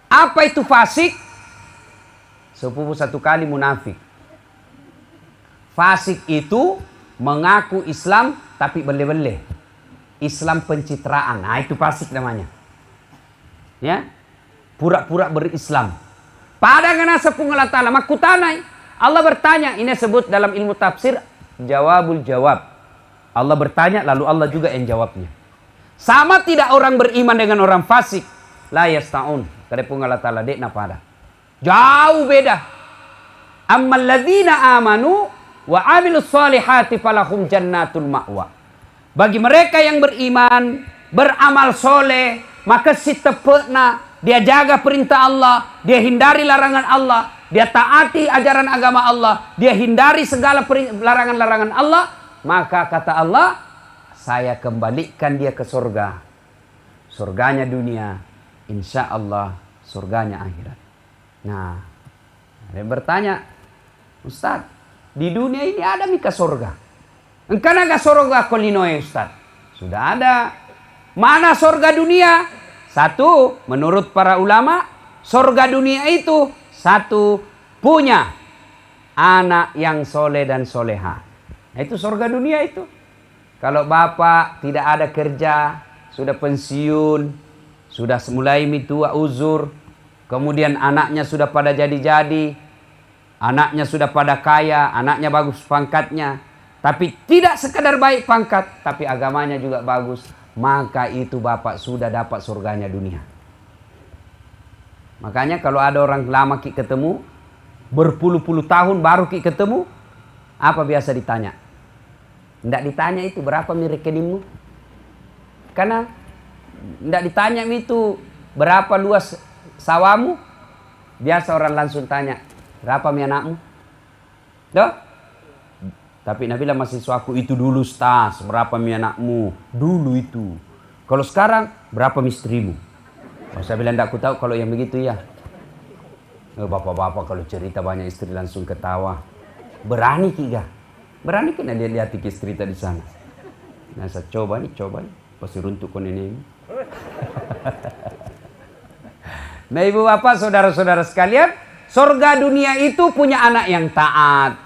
Apa itu fasik? Sepupu satu kali munafik. Fasik itu mengaku Islam tapi bele-bele. Islam pencitraan. Nah, itu fasik namanya. Ya. Pura-pura berislam. Pada ngana sepung Allah Ta'ala makutanai. Allah bertanya, ini sebut dalam ilmu tafsir jawabul jawab. Allah bertanya lalu Allah juga yang jawabnya. Sama tidak orang beriman dengan orang fasik? La yasta'un. Kada pun Allah Ta'ala dek na pada. Jauh beda. Ammal ladzina amanu wa amilus solihati falahum jannatul ma'wa. Bagi mereka yang beriman, beramal soleh, maka si tepekna, dia jaga perintah Allah, dia hindari larangan Allah, dia taati ajaran agama Allah, dia hindari segala larangan-larangan Allah, maka kata Allah, saya kembalikan dia ke surga. Surganya dunia, insya Allah surganya akhirat. Nah, ada yang bertanya, Ustaz, di dunia ini ada mika surga? Engkau naga surga kolinoe Ustaz? Sudah ada. Mana surga dunia? Satu, menurut para ulama, surga dunia itu satu, punya anak yang soleh dan soleha. Nah, itu surga dunia itu. Kalau bapak tidak ada kerja, sudah pensiun, sudah mulai mitua uzur, kemudian anaknya sudah pada jadi-jadi, anaknya sudah pada kaya, anaknya bagus pangkatnya, tapi tidak sekadar baik pangkat, tapi agamanya juga bagus, maka itu bapak sudah dapat surganya dunia. Makanya kalau ada orang lama ki ketemu, berpuluh-puluh tahun baru ki ketemu, apa biasa ditanya? Tidak ditanya itu berapa rekeningmu? Karena tidak ditanya itu berapa luas sawamu. Biasa orang langsung tanya, berapa anakmu? Doh? Tapi Nabi bilang mahasiswaku itu dulu Ustaz, berapa anakmu? Dulu itu. Kalau sekarang berapa istrimu? Oh, saya bilang tidak aku tahu kalau yang begitu ya. Oh, bapak-bapak kalau cerita banyak istri langsung ketawa. Berani kiga. Berani kan dia lihat istri cerita di sana. Nah, saya coba nih. Pasti runtuh kon ini. Nah, ibu bapak, saudara-saudara sekalian, surga dunia itu punya anak yang taat.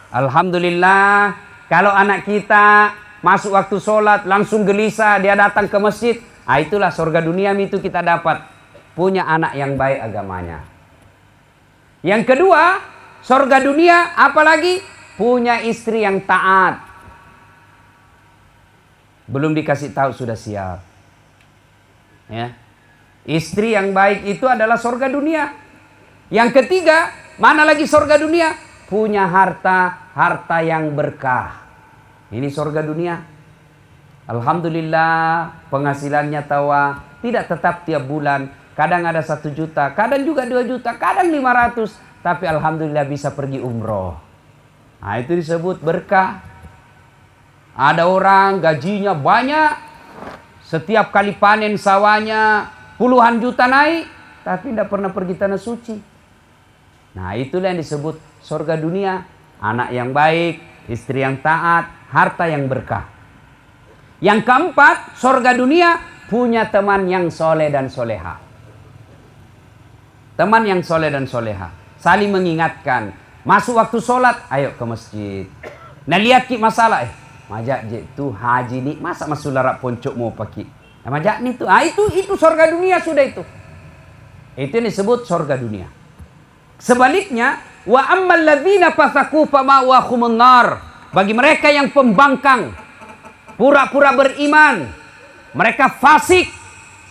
Alhamdulillah, Kalau anak kita masuk waktu sholat, langsung gelisah, dia datang ke masjid. Ah, itulah surga dunia itu kita dapat. Punya anak yang baik agamanya. Yang kedua, surga dunia apalagi? Punya istri yang taat. Belum dikasih tahu sudah siap. Ya. Istri yang baik itu adalah surga dunia. Yang ketiga, mana lagi surga dunia? Punya harta yang berkah. Ini surga dunia. Alhamdulillah penghasilannya tawa tidak tetap tiap bulan. Kadang ada 1 juta, kadang juga 2 juta, kadang 500. Tapi alhamdulillah bisa pergi umroh. Nah, itu disebut berkah. Ada orang gajinya banyak. Setiap kali panen sawahnya puluhan juta naik. Tapi tidak pernah pergi tanah suci. Nah, itulah yang disebut surga dunia. Anak yang baik, istri yang taat, harta yang berkah. Yang keempat, surga dunia punya teman yang soleh dan soleha. Teman yang soleh dan soleha. Saling mengingatkan. Masuk waktu sholat, ayo ke masjid. Nah, lihat ki masalah. Majak je tu haji ni, masa masuk larak poncok mau pakai. Nah, majak ni tu, itu surga dunia sudah itu. Itu yang disebut surga dunia. Sebaliknya, wa ammal ladzina fasaku fama'wahumun nar. Bagi mereka yang pembangkang, pura-pura beriman, mereka fasik,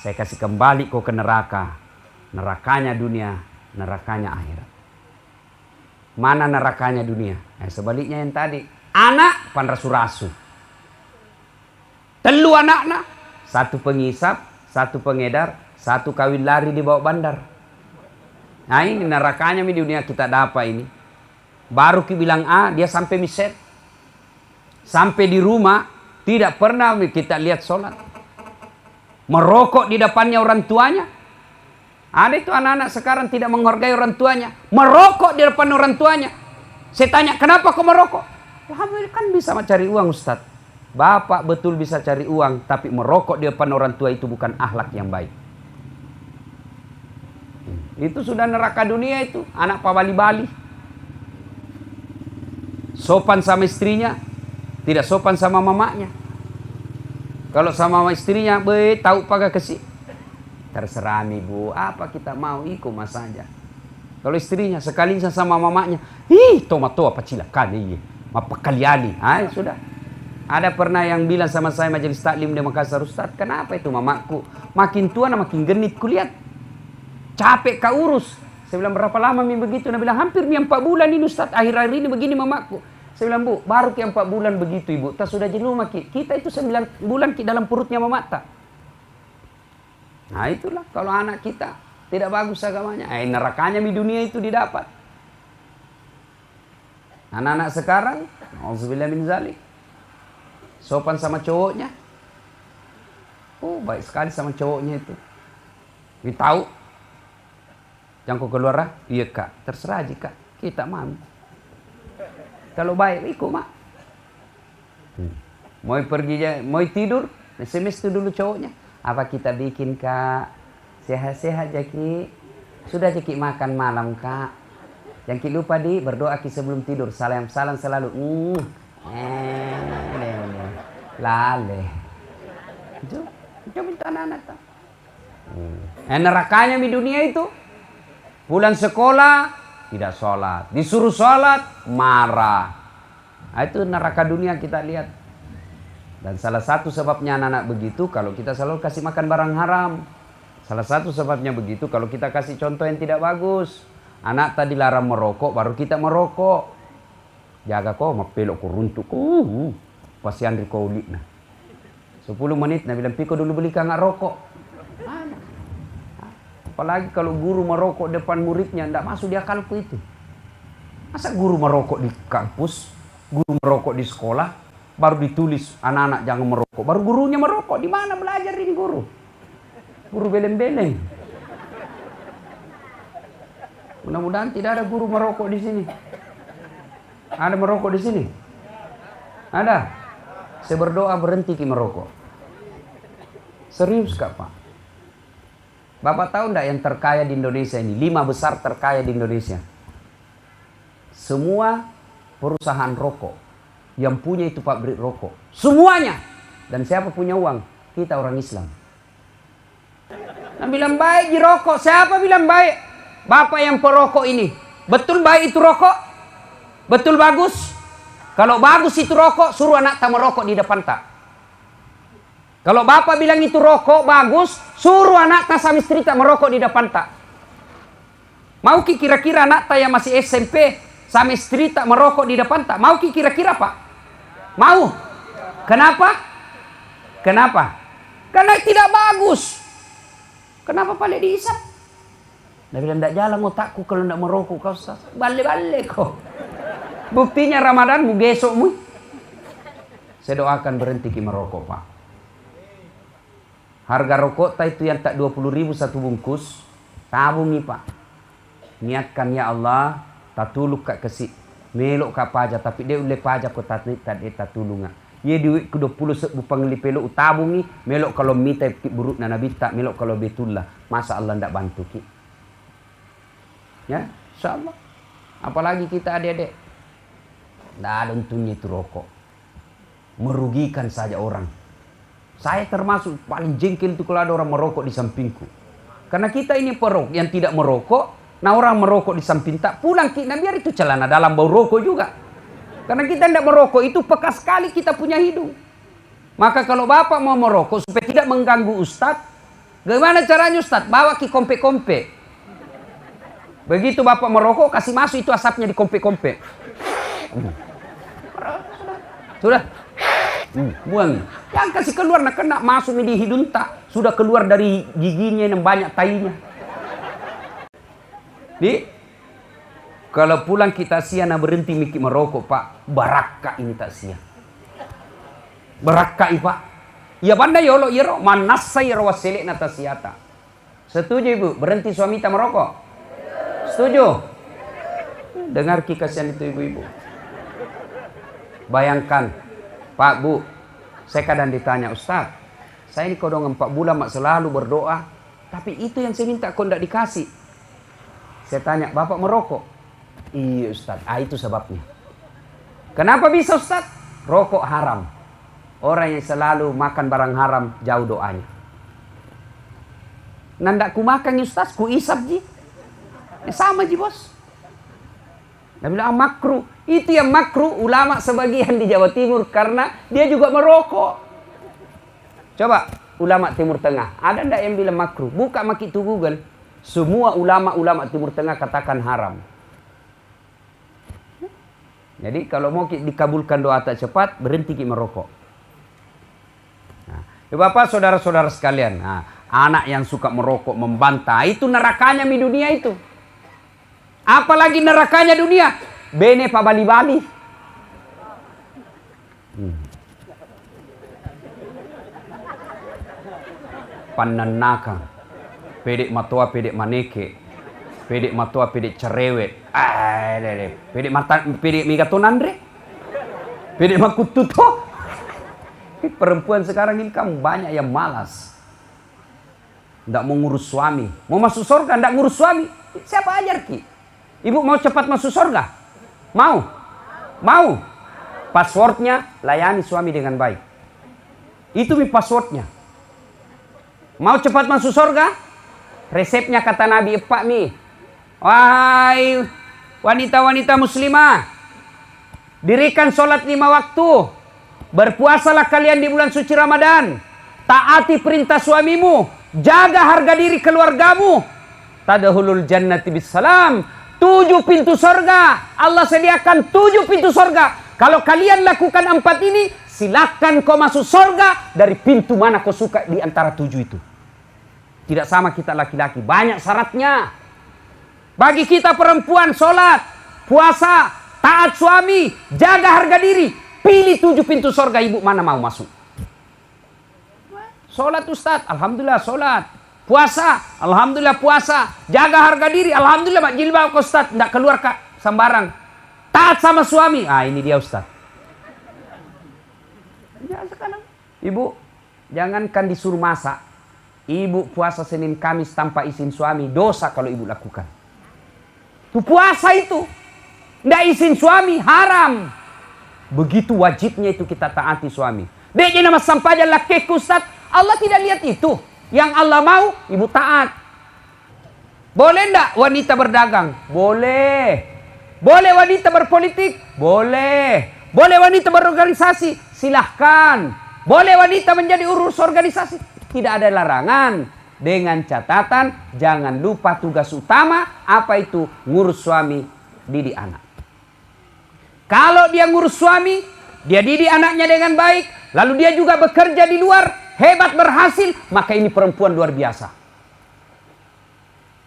saya kasih kembali kau ke neraka. Nerakanya dunia, nerakanya akhirat. Mana nerakanya dunia? Sebaliknya yang tadi. Anak pan rasu-rasu. Telu anak-anak. 1 pengisap, 1 pengedar, 1 kawin lari di bawah bandar. Nah, ini nerakanya di dunia kita dapat ini. Baru bilang A, dia sampai miset. Sampai di rumah, tidak pernah kita lihat sholat. Merokok di depannya orang tuanya. Ada itu anak-anak sekarang tidak menghargai orang tuanya. Merokok di depan orang tuanya. Saya tanya, kenapa kau merokok? Alhamdulillah kan bisa cari uang, Ustaz. Bapak betul bisa cari uang, tapi merokok di depan orang tua itu bukan akhlak yang baik. Itu sudah neraka dunia itu. Anak pabali-bali. Sopan sama istrinya, tidak sopan sama mamanya. Kalau sama istrinya, tahu pakai kesih. Terserah ibu, apa kita mau ikut mas saja. Kalau istrinya sekalinya sama mamanya, tomato apa cilakali, apa kali-ali. Sudah. Ada pernah yang bilang sama saya majelis taklim di Makassar, Ustaz, kenapa itu mamaku makin tua makin genit kulihat. Capek kau urus. Saya bilang, berapa lama begitu? Dia bilang, hampir 4 bulan ini Ustaz. Akhir-akhir ini begini mamaku. Saya bilang, Bu, baru 4 bulan begitu ibu. Tak sudah jenuh maki. Kita itu 9 bulan dalam perutnya mamata. Nah, itulah kalau anak kita tidak bagus agamanya. Nerakanya di dunia itu didapat. Anak-anak sekarang, auzubillah min zalik. Sopan sama cowoknya. Baik sekali sama cowoknya itu. Kita tahu. Jangan kau keluar, iya kak, terserah aja kak, kita mau. Kalau baik, ikut mak. Mau pergi, mau tidur, SMS itu dulu cowoknya. Apa kita bikin kak? Sehat-sehat Jaki. Sudah Jaki makan malam kak. Jangan lupa berdoa ki sebelum tidur. Salam selalu. Lale. Itu minta anak tak. Nerakanya di dunia itu. Pulang sekolah, tidak sholat. Disuruh sholat, marah. Itu neraka dunia kita lihat. Dan salah satu sebabnya anak-anak begitu, kalau kita selalu kasih makan barang haram. Salah satu sebabnya begitu, kalau kita kasih contoh yang tidak bagus. Anak tadi larang merokok, baru kita merokok. Jaga kau, mapelok kau runtuk. Pasti Andri kau ulik. 10 menit, Nabi bilang, Piko dulu beli nggak rokok. Apalagi kalau guru merokok depan muridnya, tidak masuk di akalku itu. Masa guru merokok di kampus, guru merokok di sekolah, baru ditulis anak-anak jangan merokok. Baru gurunya merokok, di mana belajar ini guru? Guru beleng-beleng. Mudah-mudahan tidak ada guru merokok di sini. Ada merokok di sini? Ada? Saya berdoa berhenti merokok. Serius kak Pak? Bapak tahu enggak yang terkaya di Indonesia ini? 5 besar terkaya di Indonesia. Semua perusahaan rokok. Yang punya itu pabrik rokok. Semuanya. Dan siapa punya uang? Kita orang Islam. Nah, bilang baik di rokok. Siapa bilang baik? Bapak yang perokok ini. Betul baik itu rokok? Betul bagus? Kalau bagus itu rokok, suruh anak tak merokok di depan tak. Kalau bapak bilang itu rokok bagus, suruh anak tak sama istri tak merokok di depan tak. Mau kira-kira anak tak yang masih SMP sama istri tak merokok di depan tak? Mau kira-kira pak? Mau? Kenapa? Kenapa? Karena tidak bagus. Kenapa paling diisap? Dia bilang, tidak jalan otakku kalau tidak merokok kau Ustaz. Balik-balik kau. Buktinya Ramadan mu gesokmu. Saya doakan berhenti merokok pak. Harga rokok itu yang tak 20.000 satu bungkus. Tabungi pak. Niatkan ya Allah. Tatuluk kak kesik. Melok kak pajak. Tapi dia boleh pajak kau tatulunga. Ye duit ke 20 panggili pelok tabungi. Melok kalau minta buruk na nabi tak. Melok kalau betullah. Masa Allah tidak bantu ki. Ya, insyaAllah. Apalagi kita adik-adik. Tidak ada untungnya itu rokok. Merugikan saja orang. Saya termasuk paling jengkel itu kalau ada orang merokok di sampingku. Karena kita ini perok yang tidak merokok. Nah orang merokok di samping tak pulang. Nah biar itu celana dalam bau rokok juga. Karena kita tidak merokok itu peka sekali kita punya hidung. Maka kalau bapak mau merokok supaya tidak mengganggu ustadz. Bagaimana caranya ustadz? Bawa ke kompe-kompe. Begitu bapak merokok kasih masuk itu asapnya di kompe-kompe. Sudah. Buang. Yang kasih keluar nak kena masuk di hidung tak. Sudah keluar dari giginya yang banyak tainya. Kalau pulang kita sia nak berhenti mikir merokok pak. Baraka ini tak sia. Baraka pak. Ya banda yolo yero manasai rawaselek nata siata. Setuju ibu? Berhenti suami tak merokok? Setuju? Dengar kasihan itu ibu-ibu. Bayangkan, Pak Bu, saya kadang ditanya, Ustaz, saya ini kodong 4 bulan mak selalu berdoa, tapi itu yang saya minta kok tidak dikasih. Saya tanya, Bapak merokok? Iya Ustaz, itu sebabnya. Kenapa bisa Ustaz? Rokok haram. Orang yang selalu makan barang haram, jauh doanya. Nandak ku makan Ustaz, ku isap ji. Sama ji bos. Dia bilang makruh. Itu yang makruh ulama sebagian di Jawa Timur karena dia juga merokok. Coba ulama Timur Tengah, ada ndak yang bilang makruh? Buka maki itu Google. Semua ulama-ulama Timur Tengah katakan haram. Jadi kalau mau dikabulkan doa tak cepat, berhenti merokok. Nah, Bapak saudara-saudara sekalian, anak yang suka merokok membantah, itu nerakanya di dunia itu. Apalagi nerakanya dunia. Bene pa bali-bali. Pananaka. Pedek matua pedek maneke. Pedek matua pedek cerewet. Pedek mata pedek migatonan re. Pedek makututo. Perempuan sekarang ini kan banyak yang malas. Tidak mau ngurus suami. Mau masuk surga tidak ngurus suami. Siapa ajar ki? Ibu mau cepat masuk surga? Mau? Mau? Passwordnya layani suami dengan baik. Itu passwordnya. Mau cepat masuk surga? Resepnya kata Nabi Pak mi. Wahai wanita-wanita muslimah, dirikan sholat 5 waktu. Berpuasalah kalian di bulan suci Ramadan. Taati perintah suamimu. Jaga harga diri keluargamu. Tadkhulul jannati bisalam. 7 pintu sorga. Allah sediakan 7 pintu sorga. Kalau kalian lakukan 4 ini, silakan kau masuk sorga dari pintu mana kau suka di antara 7 itu. Tidak sama kita laki-laki. Banyak syaratnya. Bagi kita perempuan, sholat, puasa, taat suami, jaga harga diri. Pilih 7 pintu sorga, ibu mana mau masuk. Sholat Ustaz, alhamdulillah sholat. Puasa, alhamdulillah puasa. Jaga harga diri, alhamdulillah mak jilbab Ustaz, tidak keluar kak sembarang. Taat sama suami, ini dia Ustaz. Ya, sekarang ibu, jangankan disuruh masak. Ibu puasa Senin Kamis tanpa izin suami, dosa kalau ibu lakukan. Itu puasa itu. Tidak izin suami, haram. Begitu wajibnya itu kita taati suami. Dek nama sampaja laki Ustaz. Allah tidak lihat itu. Yang Allah mau, ibu taat. Boleh enggak wanita berdagang? Boleh. Boleh wanita berpolitik? Boleh. Boleh wanita berorganisasi? Silahkan. Boleh wanita menjadi urus organisasi? Tidak ada larangan. Dengan catatan, jangan lupa tugas utama, apa itu? Ngurus suami, didik anak. Kalau dia ngurus suami, dia didik anaknya dengan baik, lalu dia juga bekerja di luar, hebat berhasil, maka ini perempuan luar biasa.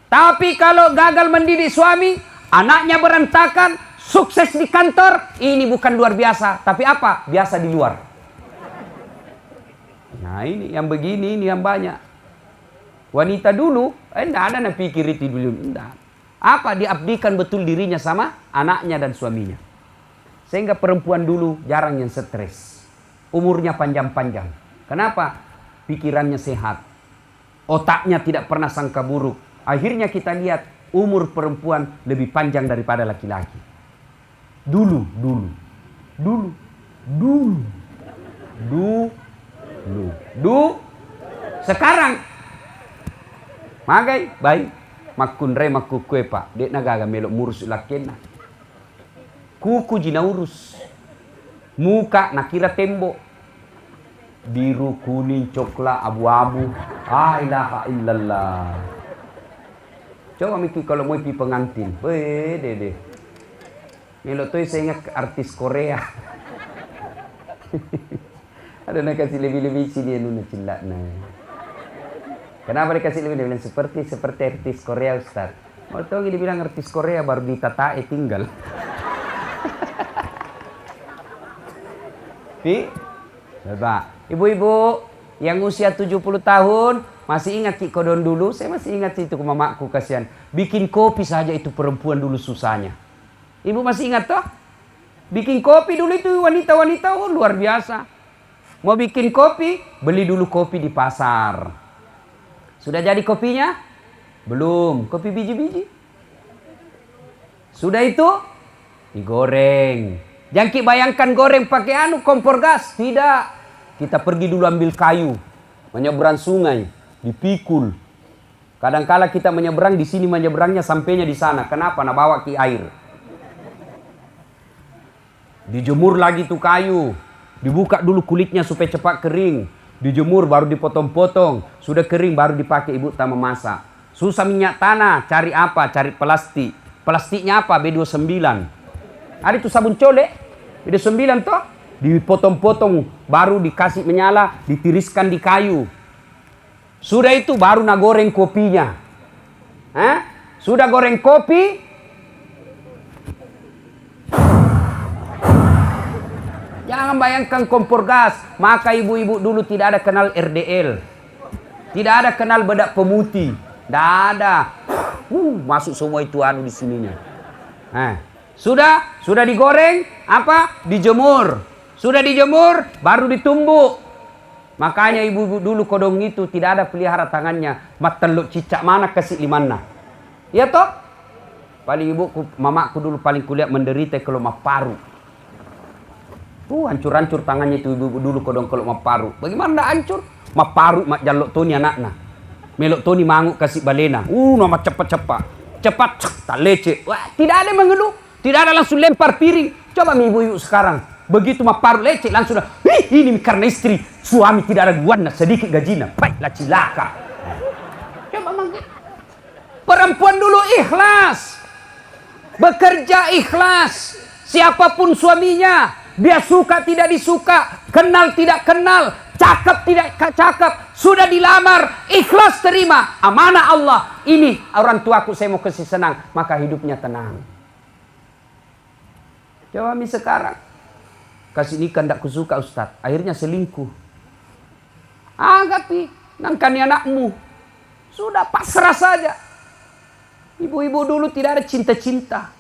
Tapi kalau gagal mendidik suami, anaknya berantakan, sukses di kantor, ini bukan luar biasa, tapi apa? Biasa di luar. Nah ini yang begini, ini yang banyak. Wanita dulu, enggak ada yang pikir itu dulu. Enggak. Apa? Diabdikan betul dirinya sama anaknya dan suaminya. Sehingga perempuan dulu jarang yang stres. Umurnya panjang-panjang. Kenapa? Pikirannya sehat. Otaknya tidak pernah sangka buruk. Akhirnya kita lihat umur perempuan lebih panjang daripada laki-laki. Dulu. Sekarang magai baik makun re makku kue pak dek nagaga melok murus lakena kuku jina urus muka nakira tembok biru kuning coklat abu-abu ilaha illallah. Coba mikir kalau mau pi pengantin dede melok tuh saya ingat artis Korea. Ada nak kasih lebih-lebih sini nuna cilak nah. Kenapa dikasih lebih? Dia bilang seperti artis Korea Ustaz. Mau tahu dia bilang artis Korea baru ditatae tinggal. Coba ibu-ibu yang usia 70 tahun masih ingat Ki Kodon dulu? Saya masih ingat itu ke mamaku kasihan. Bikin kopi saja itu perempuan dulu susahnya. Ibu masih ingat toh? Bikin kopi dulu itu wanita-wanita luar biasa. Mau bikin kopi, beli dulu kopi di pasar. Sudah jadi kopinya? Belum. Kopi biji-biji. Sudah itu? Digoreng. Jangan kita bayangkan goreng pakai kompor gas. Tidak. Kita pergi dulu ambil kayu. Menyeberang sungai. Dipikul. Kadangkala kita menyeberang di sini, menyeberangnya sampainya di sana. Kenapa? Nah bawa ke air. Dijemur lagi tuh kayu. Dibuka dulu kulitnya supaya cepat kering. Dijemur baru dipotong-potong. Sudah kering baru dipakai ibu tak memasak. Susah minyak tanah. Cari apa? Cari plastik. Plastiknya apa? B29. Ada itu sabun colek. B29 toh. Dipotong-potong. Baru dikasih menyala. Ditiriskan di kayu. Sudah itu baru nak goreng kopinya. Sudah goreng kopi. Jangan bayangkan kompor gas. Maka ibu-ibu dulu tidak ada kenal RDL. Tidak ada kenal bedak pemutih. Tidak ada. Masuk semua itu di sininya. Sudah digoreng, apa? Dijemur. Sudah dijemur, baru ditumbuk. Makanya ibu-ibu dulu kodong itu tidak ada pelihara tangannya. Mateluk cicak mana kasih limana. Iya toh? Paling ibuku, mamaku dulu paling kulihat menderita kalau mah paru. Hancur-hancur tangannya itu ibu dulu kodong kalau mah paru. Bagaimana ndak hancur? Mah paru mak jalok toni anakna. Melok toni manguk kasih balena. Nama cepat-cepat. Cepat tak leceh. Wah, tidak ada mengeluh. Tidak ada langsung lempar piring. Coba ibu-ibu sekarang. Begitu mah paru leceh langsung dah. Ini karena istri. Suami tidak ada guana sedikit gajinya. Baiklah cilaka. Coba mangga. Perempuan dulu ikhlas. Bekerja ikhlas. Siapapun suaminya. Dia suka tidak disuka, kenal tidak kenal, cakep tidak cakep, sudah dilamar, ikhlas terima, amanah Allah. Ini orang tuaku saya mau kasih senang, maka hidupnya tenang. Coba sekarang, kasih nikah tidak kusuka Ustaz, akhirnya selingkuh. Agapi, nangkani anakmu, sudah pasrah saja. Ibu-ibu dulu tidak ada cinta-cinta.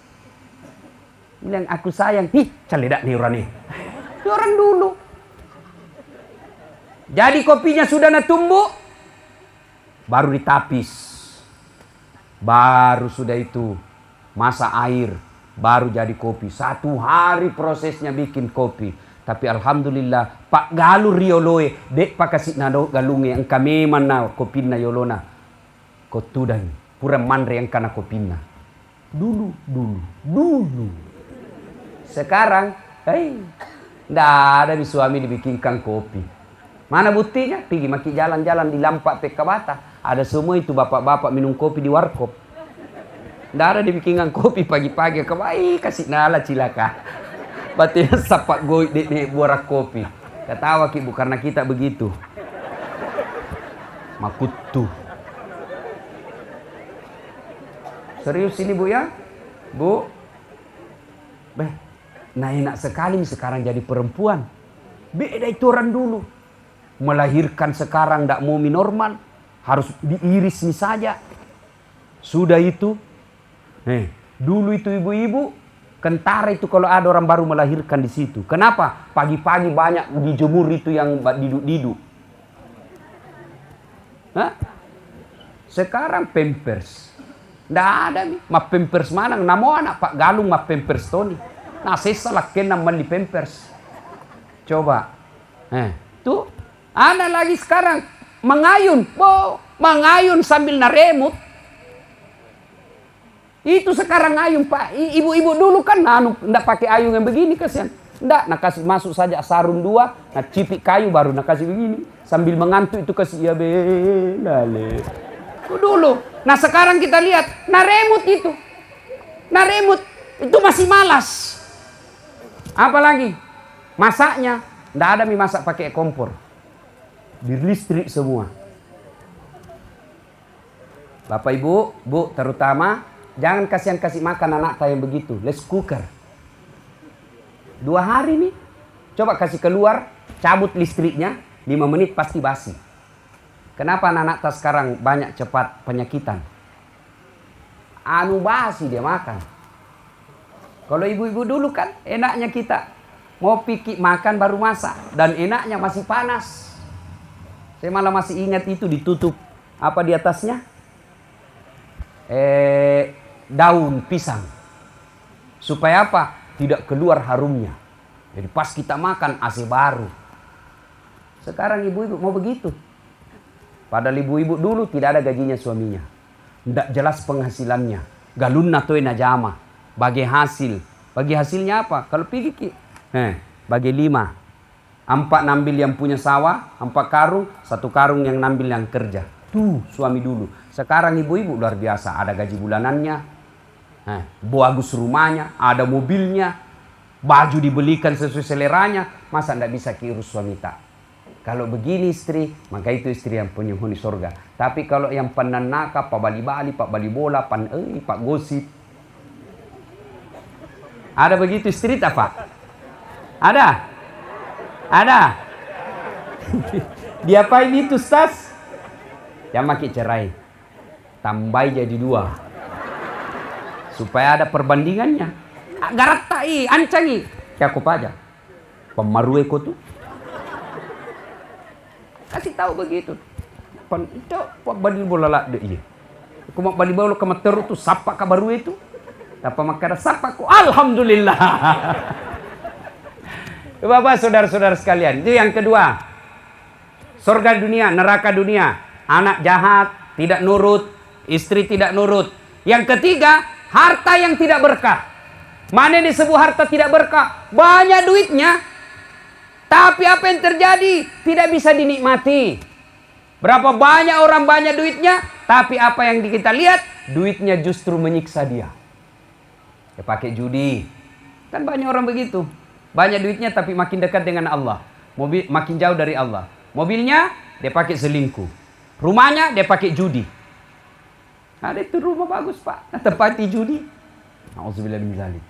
Bilang aku sayang, caledak nih orang nih. Orang dulu. Jadi kopinya sudah natumbuk, baru ditapis. Baru sudah itu masak air, baru jadi kopi. 1 hari prosesnya bikin kopi. Tapi alhamdulillah Pak Galu rioloe dek pakasih nado galunge ang kami mana kopina yolona kotudan pura mandre yang kana kopina dulu. Sekarang ndak ada di suami dibikinkan kopi. Mana buktinya? Pergi maki jalan-jalan di Lampak Pekabata. Ada semua itu bapak-bapak minum kopi di warkop. Ndak ada dibikinkan kopi pagi-pagi. Kasih nala cilaka. Batin sapak goit di borak kopi. Ketawa ki bu karena kita begitu. Makutu. Serius ini bu ya? Bu. Nah enak sekali sekarang jadi perempuan. Beda itu orang dulu. Melahirkan sekarang tidak mau normal. Harus diiris nih saja. Sudah itu. Dulu itu ibu-ibu. Kentara itu kalau ada orang baru melahirkan di situ. Kenapa? Pagi-pagi banyak dijemur itu yang diduk-diduk. Sekarang pampers. Nggak ada nih. Ma pampers mana? Namo anak Pak Galung ma pampers Tony. Nah saya salah kena mandi pampers. Coba. Tuh. Anak lagi sekarang mengayun. Mengayun sambil naremut. Itu sekarang ayun Pak. Ibu-ibu dulu kan ndak pakai ayun yang begini kasihan. Ndak, nak kasih masuk saja sarung 2, nak cipik kayu baru nak kasih begini. Sambil mengantuk itu kasih ya belale. Dulu. Nah sekarang kita lihat, naremut itu. Naremut itu masih malas. Apalagi masaknya ndak ada masak pakai kompor. Berlistrik semua. Bapak Ibu, Bu terutama jangan kasih makan anak yang begitu. Let's cooker. 2 hari nih. Coba kasih keluar, cabut listriknya, 5 menit pasti basi. Kenapa anak sekarang banyak cepat penyakitan? Basi dia makan. Kalau ibu-ibu dulu kan enaknya kita mau pikir makan baru masak. Dan enaknya masih panas. Saya malah masih ingat itu ditutup apa di atasnya? Daun pisang. Supaya apa? Tidak keluar harumnya. Jadi pas kita makan AC baru. Sekarang ibu-ibu mau begitu. Padahal ibu-ibu dulu tidak ada gajinya suaminya. Tidak jelas penghasilannya. Galunna toy najama. Bagi hasil. Bagi hasilnya apa? Kalau pergi bagi 5. 4 nambil yang punya sawah, 4 karung, 1 karung yang nambil yang kerja. Tuh suami dulu. Sekarang ibu-ibu luar biasa. Ada gaji bulanannya. Bagus rumahnya. Ada mobilnya. Baju dibelikan sesuai seleranya. Masa tidak bisa keurus suami tak? Kalau begini istri, maka itu istri yang penghuni surga. Tapi kalau yang penanaka, pak bali-bali, pak bali bola, pak gosip. Ada begitu istri tak Pak? Ada? Ada? Diapain itu Stas? Yang makin cerai. Tambah jadi 2. Supaya ada perbandingannya. Garat tai, ancangi. Kayak aku aja. Pemarueko tuh. Kasih tahu begitu. Pak bali bola lah deh. Aku mau bali bola ke materu tuh sapa kabaru itu. Apa makara sapa ku alhamdulillah. Bapak saudara-saudara sekalian, itu yang kedua. Surga dunia, neraka dunia. Anak jahat, tidak nurut, istri tidak nurut. Yang ketiga, harta yang tidak berkah. Mana disebut harta tidak berkah? Banyak duitnya, tapi apa yang terjadi? Tidak bisa dinikmati. Berapa banyak orang banyak duitnya, tapi apa yang kita lihat? Duitnya justru menyiksa dia. Dia pakai judi. Kan banyak orang begitu. Banyak duitnya tapi makin dekat dengan Allah. Mobil makin jauh dari Allah. Mobilnya dia pakai selingkuh. Rumahnya dia pakai judi. Ada itu rumah bagus Pak, tempati judi. Nauzubillah min dzalik.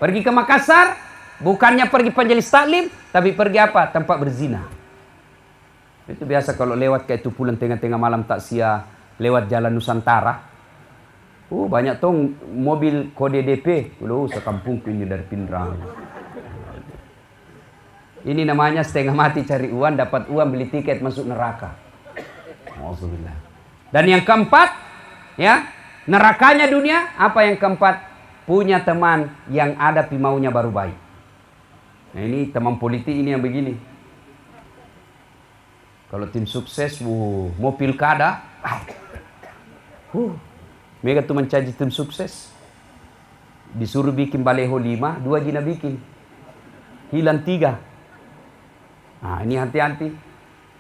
Pergi ke Makassar, bukannya pergi majelis taklim, tapi pergi apa? Tempat berzina. Itu biasa kalau lewat kayak itu pulang tengah-tengah malam taksia, lewat jalan Nusantara. Banyak tuh mobil kode DP. Sekampungku ini dari Pindrang. Ini namanya setengah mati cari uang, dapat uang beli tiket masuk neraka. Alhamdulillah. Dan yang keempat, ya, nerakanya dunia, apa yang keempat? punya teman yang ada maunya baru baik. Nah ini teman politik ini yang begini. Kalau tim sukses, mau pilkada, mereka tuh mencaci tim sukses. Disuruh bikin baleho 5, 2 jina bikin. Hilang 3. Nah ini hati-hati.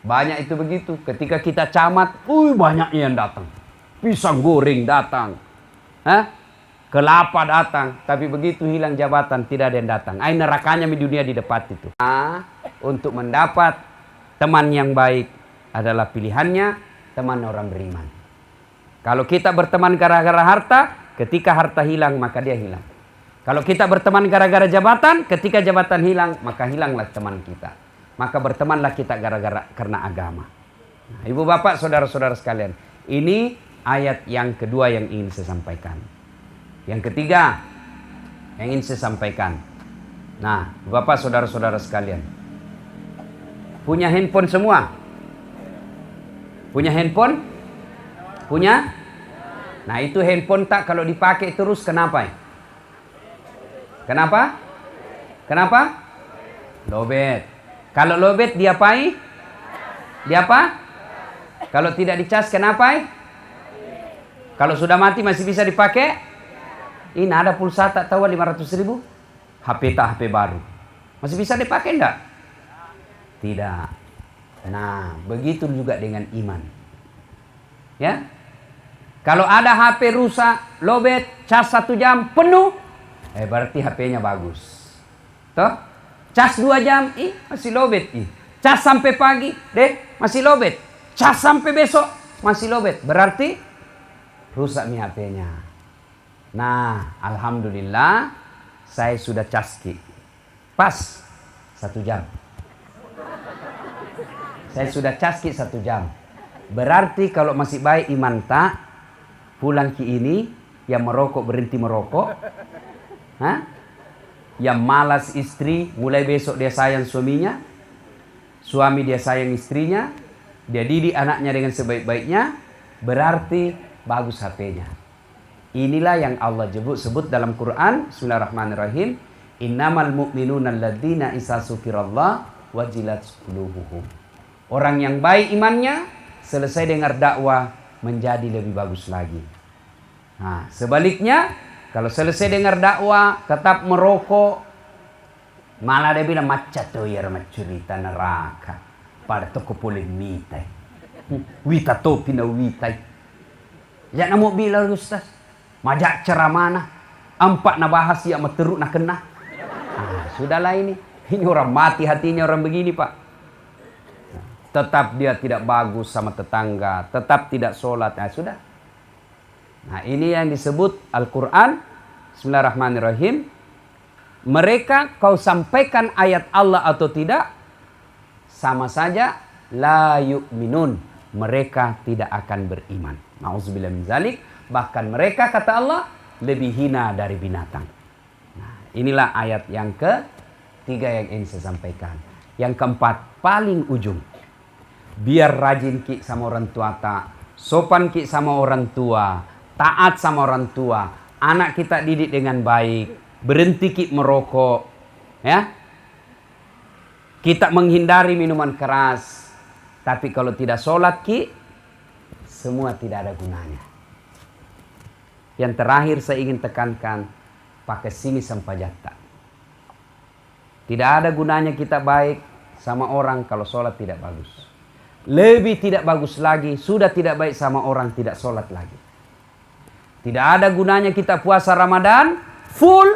Banyak itu begitu. Ketika kita camat, banyak yang datang. Pisang goreng datang. Kelapa datang. Tapi begitu hilang jabatan, tidak ada yang datang. Nerakanya di dunia di depan itu. Untuk mendapat teman yang baik adalah pilihannya teman orang beriman. Kalau kita berteman gara-gara harta, ketika harta hilang maka dia hilang. Kalau kita berteman gara-gara jabatan, ketika jabatan hilang maka hilanglah teman kita. Maka bertemanlah kita karena agama. Nah, ibu bapak, saudara-saudara sekalian, ini ayat yang kedua yang ingin saya sampaikan. Yang ketiga yang ingin saya sampaikan. Nah, ibu bapak, saudara-saudara sekalian, punya handphone semua? Punya handphone? Punya? Nah itu handphone tak kalau dipakai terus kenapa? Kenapa? Kenapa? Lowbat. Kalau lowbat diapain? Dia apa? Kalau tidak dicas kenapa? Kalau sudah mati masih bisa dipakai? Ini ada pulsa tak tahu 500.000? HP tak HP baru. Masih bisa dipakai enggak? Tidak. Nah, begitu juga dengan iman. Ya? Kalau ada HP rusak, lowbat, cas 1 jam penuh, berarti HP-nya bagus. Toh? Cas 2 jam, masih lowbat. Cas sampai pagi, masih lowbat. Cas sampai besok, masih lowbat. Berarti rusak nih HP-nya. Nah, alhamdulillah saya sudah caski. Pas 1 jam. Saya sudah caski 1 jam. Berarti kalau masih baik iman tak, pulang ke ini, yang merokok berhenti merokok. Yang malas istri, mulai besok dia sayang suaminya. Suami dia sayang istrinya. Dia didik anaknya dengan sebaik-baiknya. Berarti bagus HP-nya. Inilah yang Allah sebut dalam Quran. Bismillahirrahmanirrahim. Innamal mu'minuna alladzina isa dzukirallah wajilat qulubuhum. Orang yang baik imannya, selesai dengar dakwah menjadi lebih bagus lagi. Nah, sebaliknya, kalau selesai dengar dakwah tetap merokok, malah dia bilang macam tu ya cerita neraka. Pada toko boleh mitai. Wita topi na witai. Jangan mau bilang Ustaz, majak ceramana, 4 na bahas ya meteruk na kena. Sudahlah ini orang mati hatinya orang begini Pak. Tetap dia tidak bagus sama tetangga, tetap tidak sholat. Nah sudah. Nah ini yang disebut Al-Quran. Bismillahirrahmanirrahim. Mereka kau sampaikan ayat Allah atau tidak, sama saja la yu'minun. Mereka tidak akan beriman. Nauzubillah min zalik. Bahkan mereka kata Allah lebih hina dari binatang. Nah, inilah ayat yang ketiga yang ingin saya sampaikan. Yang keempat, paling ujung. Biar rajin ki sama orang tua tak, sopan ki sama orang tua, taat sama orang tua, anak kita didik dengan baik, berhenti ki merokok, ya. Kita menghindari minuman keras. Tapi kalau tidak sholat ki, semua tidak ada gunanya. Yang terakhir saya ingin tekankan, pakai sini sampajata. Tidak ada gunanya kita baik sama orang kalau sholat tidak bagus. Lebih tidak bagus lagi, sudah tidak baik sama orang tidak sholat lagi. Tidak ada gunanya kita puasa Ramadan full,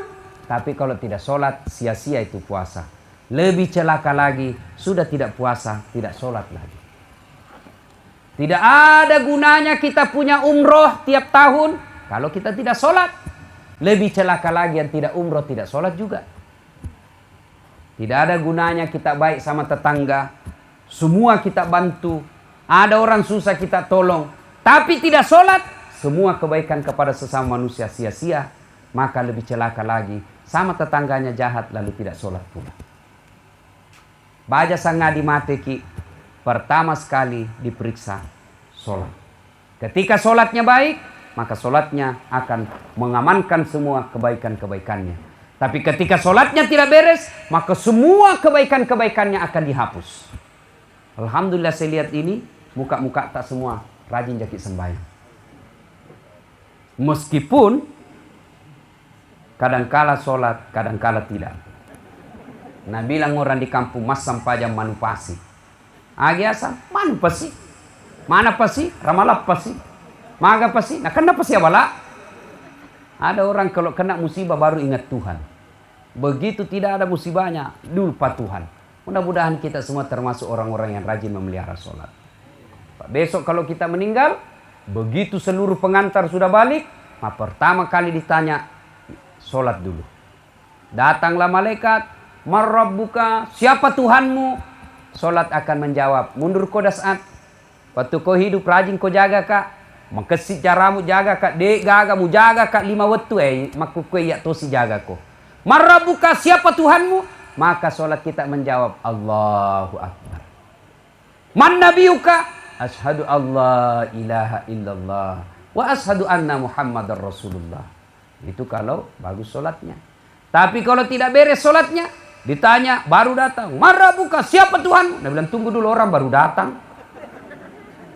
tapi kalau tidak sholat sia-sia itu puasa. Lebih celaka lagi, sudah tidak puasa, tidak sholat lagi. Tidak ada gunanya kita punya umroh tiap tahun kalau kita tidak sholat. Lebih celaka lagi yang tidak umroh, tidak sholat juga. Tidak ada gunanya kita baik sama tetangga, semua kita bantu. Ada orang susah kita tolong, tapi tidak sholat, semua kebaikan kepada sesama manusia sia-sia. Maka lebih celaka lagi, sama tetangganya jahat lalu tidak sholat pula. Baja sangadi mateki, pertama sekali diperiksa sholat. Ketika sholatnya baik, maka solatnya akan mengamankan semua kebaikan-kebaikannya. Tapi ketika solatnya tidak beres, maka semua kebaikan-kebaikannya akan dihapus. Alhamdulillah saya lihat ini, muka-muka tak semua rajin jakit sembahyang. Meskipun kadangkala solat, kadangkala tidak. Nah bilang orang di kampung mas sampajam manu pasi. Agiasa manu pasi. Mana pasi? Ramalap pasi. Maga pasi. Nah kena pasi awala. Ada orang kalau kena musibah baru ingat Tuhan. Begitu tidak ada musibahnya, lupa Tuhan. Mudah-mudahan kita semua termasuk orang-orang yang rajin memelihara solat. Besok kalau kita meninggal, begitu seluruh pengantar sudah balik, pertama kali ditanya, solat dulu. Datanglah malaikat, marrabbuka, siapa Tuhanmu? Solat akan menjawab, mundur kau dasat. Waktu kau hidup rajin kau jaga kak. Makasih caramu jaga kak. Dek gagamu jaga kak 5 waktu maku kue ya tosi jaga kau. Marrabbuka, siapa Tuhanmu? Maka solat kita menjawab, Allahu Akbar. Man nabiyuka? Ashhadu Allah ilaha illallah wa ashhadu anna Muhammadar Rasulullah. Itu kalau bagus solatnya. Tapi kalau tidak beres solatnya, ditanya baru datang. Marrabbuka, siapa Tuhan? Dia bilang tunggu dulu orang baru datang.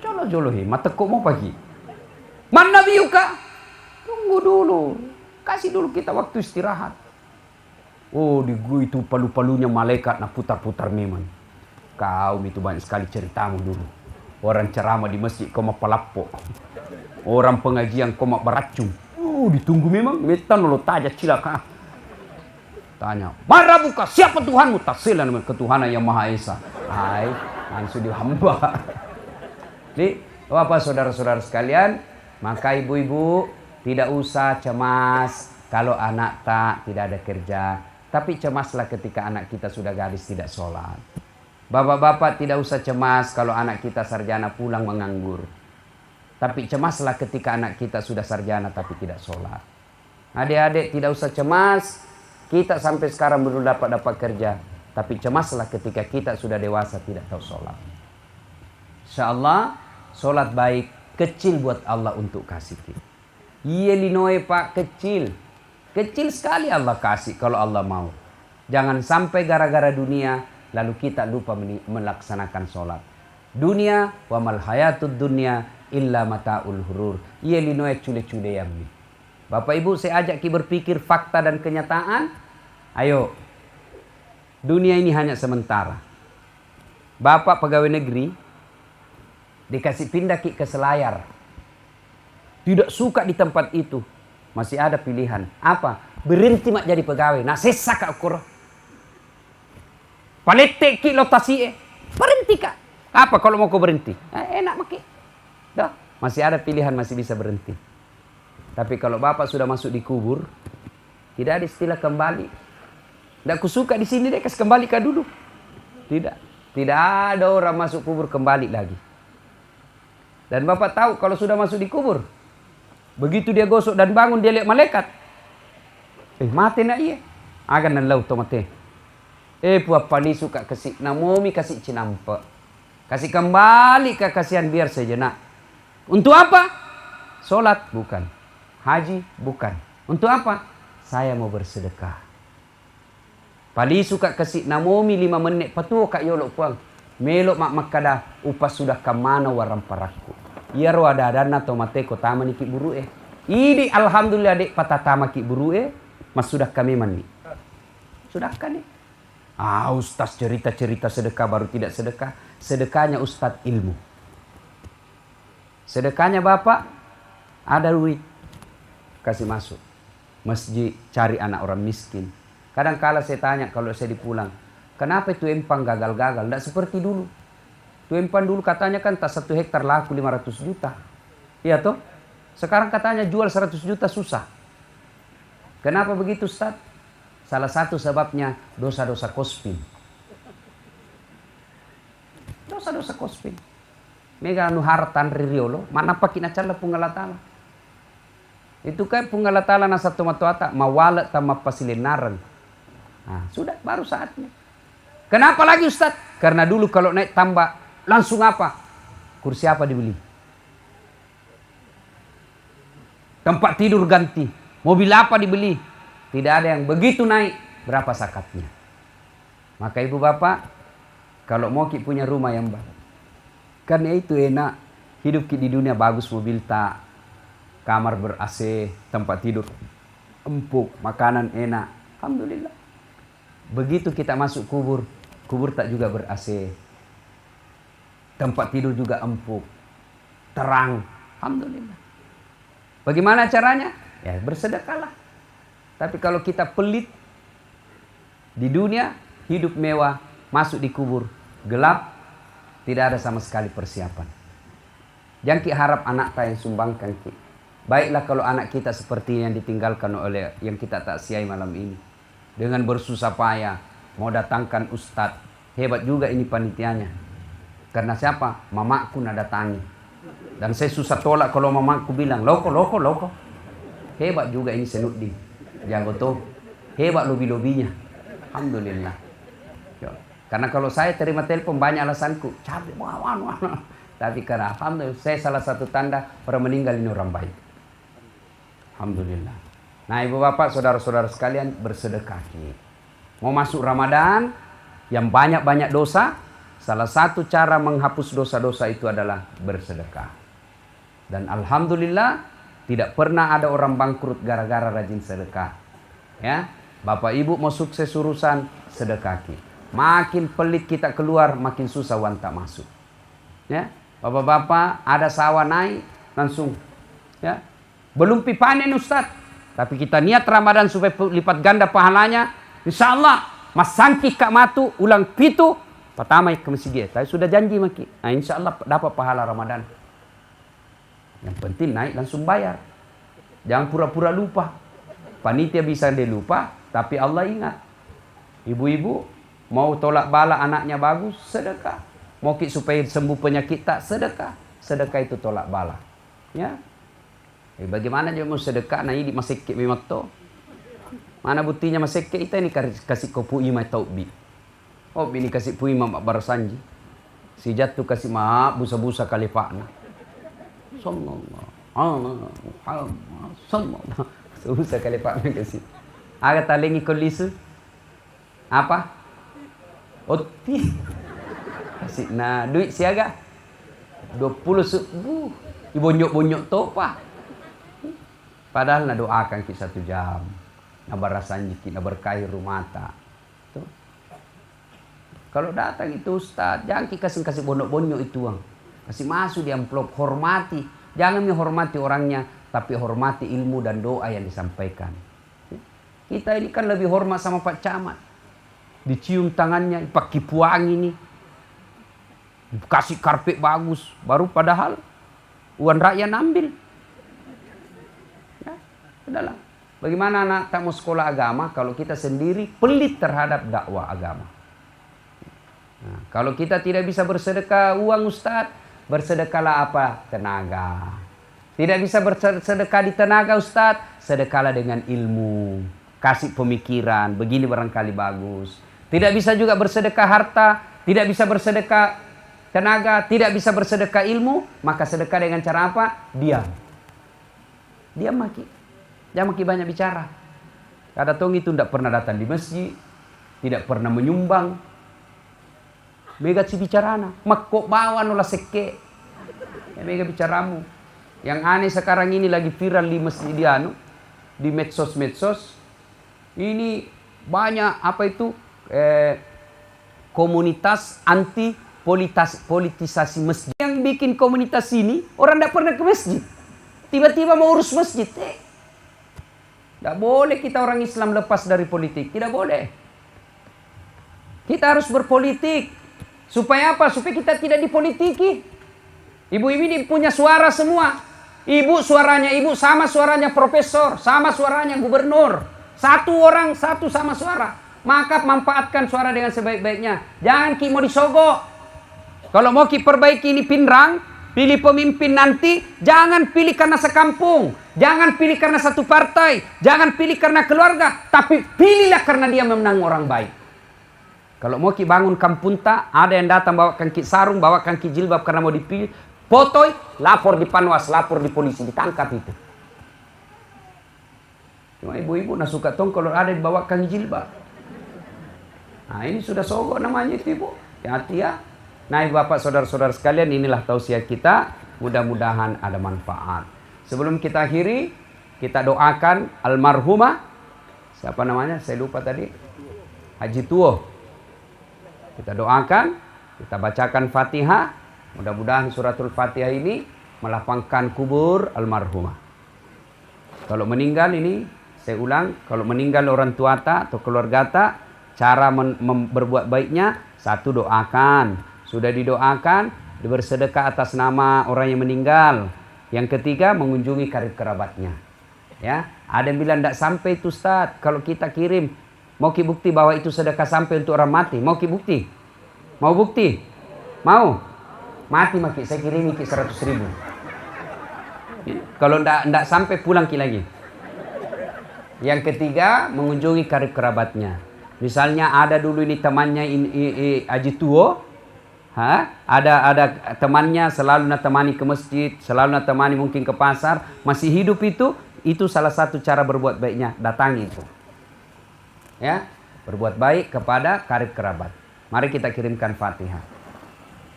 Jolo-jolohi, mata kok mau pagi. Man nabiyuka? Tunggu dulu. Kasih dulu kita waktu istirahat. Oh, di gua itu palu-palunya malaikat nak putar-putar memang. Kau itu banyak sekali ceritamu dulu. Orang ceramah di masjid kau mak palapo. Orang pengajian kau mak beracun. Oh, ditunggu memang. Metan lo taja cilaka. Tanya, marrabbuka, siapa Tuhanmu? Tafsilan ketuhanan yang Maha Esa. Hai, langsung dihamba. Jadi, Bapak saudara-saudara sekalian, maka ibu-ibu tidak usah cemas kalau anak tidak ada kerja. Tapi cemaslah ketika anak kita sudah gadis tidak sholat. Bapak-bapak tidak usah cemas kalau anak kita sarjana pulang menganggur. Tapi cemaslah ketika anak kita sudah sarjana tapi tidak sholat. Adik-adik tidak usah cemas, kita sampai sekarang belum dapat kerja. Tapi cemaslah ketika kita sudah dewasa tidak tahu sholat. InsyaAllah sholat baik kecil buat Allah untuk kasih kita. Iya linoe pak, kecil. Kecil sekali Allah kasih kalau Allah mau. Jangan sampai gara-gara dunia lalu kita lupa melaksanakan sholat. Dunia wa mal hayatud dunya illa mata'ul hurur. Iya linoe cule-cule yammi. Bapak Ibu saya ajak kita berpikir fakta dan kenyataan. Ayo. Dunia ini hanya sementara. Bapak pegawai negeri dikasih pindah ke Selayar. Tidak suka di tempat itu. Masih ada pilihan. Apa? Berhenti mak jadi pegawai. Nah sesak ukur. Palete ki lotasi berhenti kak. Apa kalau mau kau berhenti? Enak maki. Dah, masih ada pilihan, masih bisa berhenti. Tapi kalau bapak sudah masuk di kubur, tidak ada istilah kembali. Tidak kusuka di sini deh, kasih kembali kak dulu. Tidak, tidak ada orang masuk kubur kembali lagi. Dan bapak tahu kalau sudah masuk di kubur, begitu dia gosok dan bangun dia lihat malaikat. Mati nak iya. Agan nan laut to mati. Puap pali suka kasih namomi kasih cinampa. Kasih kembali ke kasihan biar sejenak. Untuk apa? Solat bukan. Haji bukan. Untuk apa? Saya mau bersedekah. Pali suka kasih namomi 5 menit patuh kak yolok puang. Melok mak makada upas sudah kemana warang paraku. Iya ro ada dana tomate ko tama ni ki buru Ini alhamdulillah dek patatama ki buru mas sudah kami mandi. Sudah kan nih? Ustaz cerita-cerita sedekah baru tidak sedekah. Sedekahnya ustaz ilmu. Sedekahnya bapak ada duit kasih masuk masjid cari anak orang miskin. Kadang kala saya tanya kalau saya dipulang, kenapa itu empang gagal-gagal? Tidak seperti dulu. Itu empang dulu katanya kan tak 1 hektar laku 500 juta. Iya toh? Sekarang katanya jual 100 juta susah. Kenapa begitu Ustaz? Salah satu sebabnya dosa-dosa kospin. Dosa-dosa kospin. Mega anu hartan ririolo, mana pakina cala pungalatala. Itu kan pungalatala na satu matuata mawala tama pasilenaran. Nah, sudah baru saatnya. Kenapa lagi Ustaz? Karena dulu kalau naik tambah langsung apa? Kursi apa dibeli? tempat tidur ganti, mobil apa dibeli. Tidak ada yang begitu naik, berapa zakatnya. Maka ibu bapak, kalau mau ki punya rumah yang bagus, karena itu enak, hidup ki di dunia bagus, mobil tak, kamar ber-AC, tempat tidur empuk, makanan enak, alhamdulillah. Begitu kita masuk kubur, kubur tak juga ber-AC, tempat tidur juga empuk, terang, alhamdulillah. Bagaimana caranya? Ya bersedekahlah. Tapi kalau kita pelit di dunia, hidup mewah, masuk di kubur, gelap, tidak ada sama sekali persiapan. Jangan kita harap anak kita yang sumbangkan kita. Baiklah kalau anak kita seperti yang ditinggalkan oleh yang kita taksiai malam ini. Dengan bersusah payah, mau datangkan ustadz. Hebat juga ini panitianya. Karena siapa? Mamaku nak datangi. Dan saya susah tolak kalau mamaku bilang, loko. Hebat juga ini Senuddin. Jangan betul. Hebat lobi-lobinya. Alhamdulillah. Karena kalau saya terima telepon banyak alasanku. Capek, tapi karena alhamdulillah saya salah satu tanda orang meninggal ini orang baik. Alhamdulillah. Nah ibu bapak saudara-saudara sekalian bersedekah. Mau masuk Ramadan yang banyak-banyak dosa. Salah satu cara menghapus dosa-dosa itu adalah bersedekah. Dan alhamdulillah tidak pernah ada orang bangkrut gara-gara rajin sedekah. Ya, bapak ibu mau sukses urusan sedekah. Makin pelit kita keluar, makin susah wanta masuk. Ya, bapak-bapak ada sawah naik langsung. Ya, belum panen Ustaz, tapi kita niat Ramadan supaya lipat ganda pahalanya. Insya Allah mas sangki kak matu ulang pitu pertama ke masjid. Tapi sudah janji maki. Nah insya Allah dapat pahala Ramadan. Yang penting naik langsung bayar. Jangan pura-pura lupa. Panitia bisa dia lupa, tapi Allah ingat. Ibu-ibu mau tolak bala anaknya bagus, sedekah. Mau supaya sembuh penyakit tak, sedekah. Sedekah itu tolak bala. Ya. Bagaimana dia mau sedekah? Nah ini masih memang to. Mana buktinya masih kita ini kasih kopu imai taubi. Oh ini kasih pui mamak barasanji. Si jatuh kasih maaf busa-busa kali pakna. Sallallahu alaihi wasallam. Busa kali pakna kasih. Aga talengi kolisu. Apa? Oti. Kasih nah duit siaga. 20 subuh. Ibonyok-bonyok topa. Padahal nak doakan kita 1 jam. Nak barasanji kita berkahi rumah tak. Tuh. Kalau datang itu Ustaz, jangan kita kasih bonyok-bonyok itu uang. Kasih masuk di amplop, hormati. Jangan menghormati orangnya, tapi hormati ilmu dan doa yang disampaikan. Kita ini kan lebih hormat sama Pak Camat. Dicium tangannya, pakai puang ini. Kasih karpet bagus, baru padahal uang rakyat ambil. Ya, udahlah. Bagaimana anak tak mau sekolah agama kalau kita sendiri pelit terhadap dakwah agama? Nah, kalau kita tidak bisa bersedekah uang Ustaz, bersedekahlah apa? Tenaga. Tidak bisa bersedekah di tenaga Ustaz, sedekahlah dengan ilmu. Kasih pemikiran, begini barangkali bagus. Tidak bisa juga bersedekah harta, tidak bisa bersedekah tenaga, tidak bisa bersedekah ilmu, maka sedekah dengan cara apa? Diam. Diam maki. Jangan maki banyak bicara. Kada tong itu tidak pernah datang di masjid, tidak pernah menyumbang. Mega si bicarana, makko bawa nula seke. Ya mega bicaramu. Yang aneh sekarang ini lagi viral di masjid di medsos. Ini banyak apa itu komunitas anti politisasi masjid. Yang bikin komunitas ini orang tidak pernah ke masjid. Tiba-tiba mau urus masjid. Tidak boleh kita orang Islam lepas dari politik. Tidak boleh. Kita harus berpolitik. Supaya apa? Supaya kita tidak dipolitiki. Ibu-ibu ini punya suara semua. Ibu suaranya ibu sama suaranya profesor. Sama suaranya gubernur. Satu orang, satu sama suara. Maka manfaatkan suara dengan sebaik-baiknya. Jangan ki mau disogok. Kalau mau ki perbaiki ini pinrang, pilih pemimpin nanti, jangan pilih karena sekampung. Jangan pilih karena satu partai. Jangan pilih karena keluarga. Tapi pilihlah karena dia memenang orang baik. Kalau mau ki bangun kampung tak, ada yang datang bawa kaki sarung, bawa kaki jilbab karena mau dipilih. Potoi, lapor di Panwas, lapor di polisi, ditangkap itu. Cuma ibu-ibu nak suka tong kalau ada dibawakan jilbab. Nah ini sudah sogok namanya itu ibu. Hati-hati ya. Nah bapak saudara-saudara sekalian, inilah tausiah kita. Mudah-mudahan ada manfaat. Sebelum kita akhiri, kita doakan almarhumah. Siapa namanya? Saya lupa tadi. Haji Tuo. Kita doakan, kita bacakan Fatihah. Mudah-mudahan suratul Fatihah ini melapangkan kubur almarhumah. Kalau meninggal ini, saya ulang, kalau meninggal orang tua ta atau keluarga ta, cara berbuat baiknya, satu doakan. Sudah didoakan, bersedekah atas nama orang yang meninggal. Yang ketiga, mengunjungi karib kerabatnya. Ya, ada yang bilang tidak sampai itu Ustaz. Kalau kita kirim, mau ki bukti bahwa itu sedekah sampai untuk orang mati? Mau ki bukti? Mau bukti? Mau? Mati maki, saya kirim ki 100.000. Kalau ndak sampai pulang ki lagi. Yang ketiga, mengunjungi karib kerabatnya. Misalnya ada dulu ini temannya Haji Tuo, ada temannya selalu temani ke masjid, selalu temani mungkin ke pasar, masih hidup itu salah satu cara berbuat baiknya, datangi itu. Ya, berbuat baik kepada karib kerabat. Mari kita kirimkan Fatihah.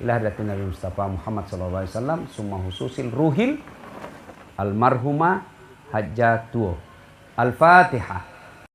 Ila hadratin Nabi Mustafa Muhammad sallallahu alaihi wasallam, summa hususil ruhil almarhumah Hajjah Tuo. Al-Fatihah.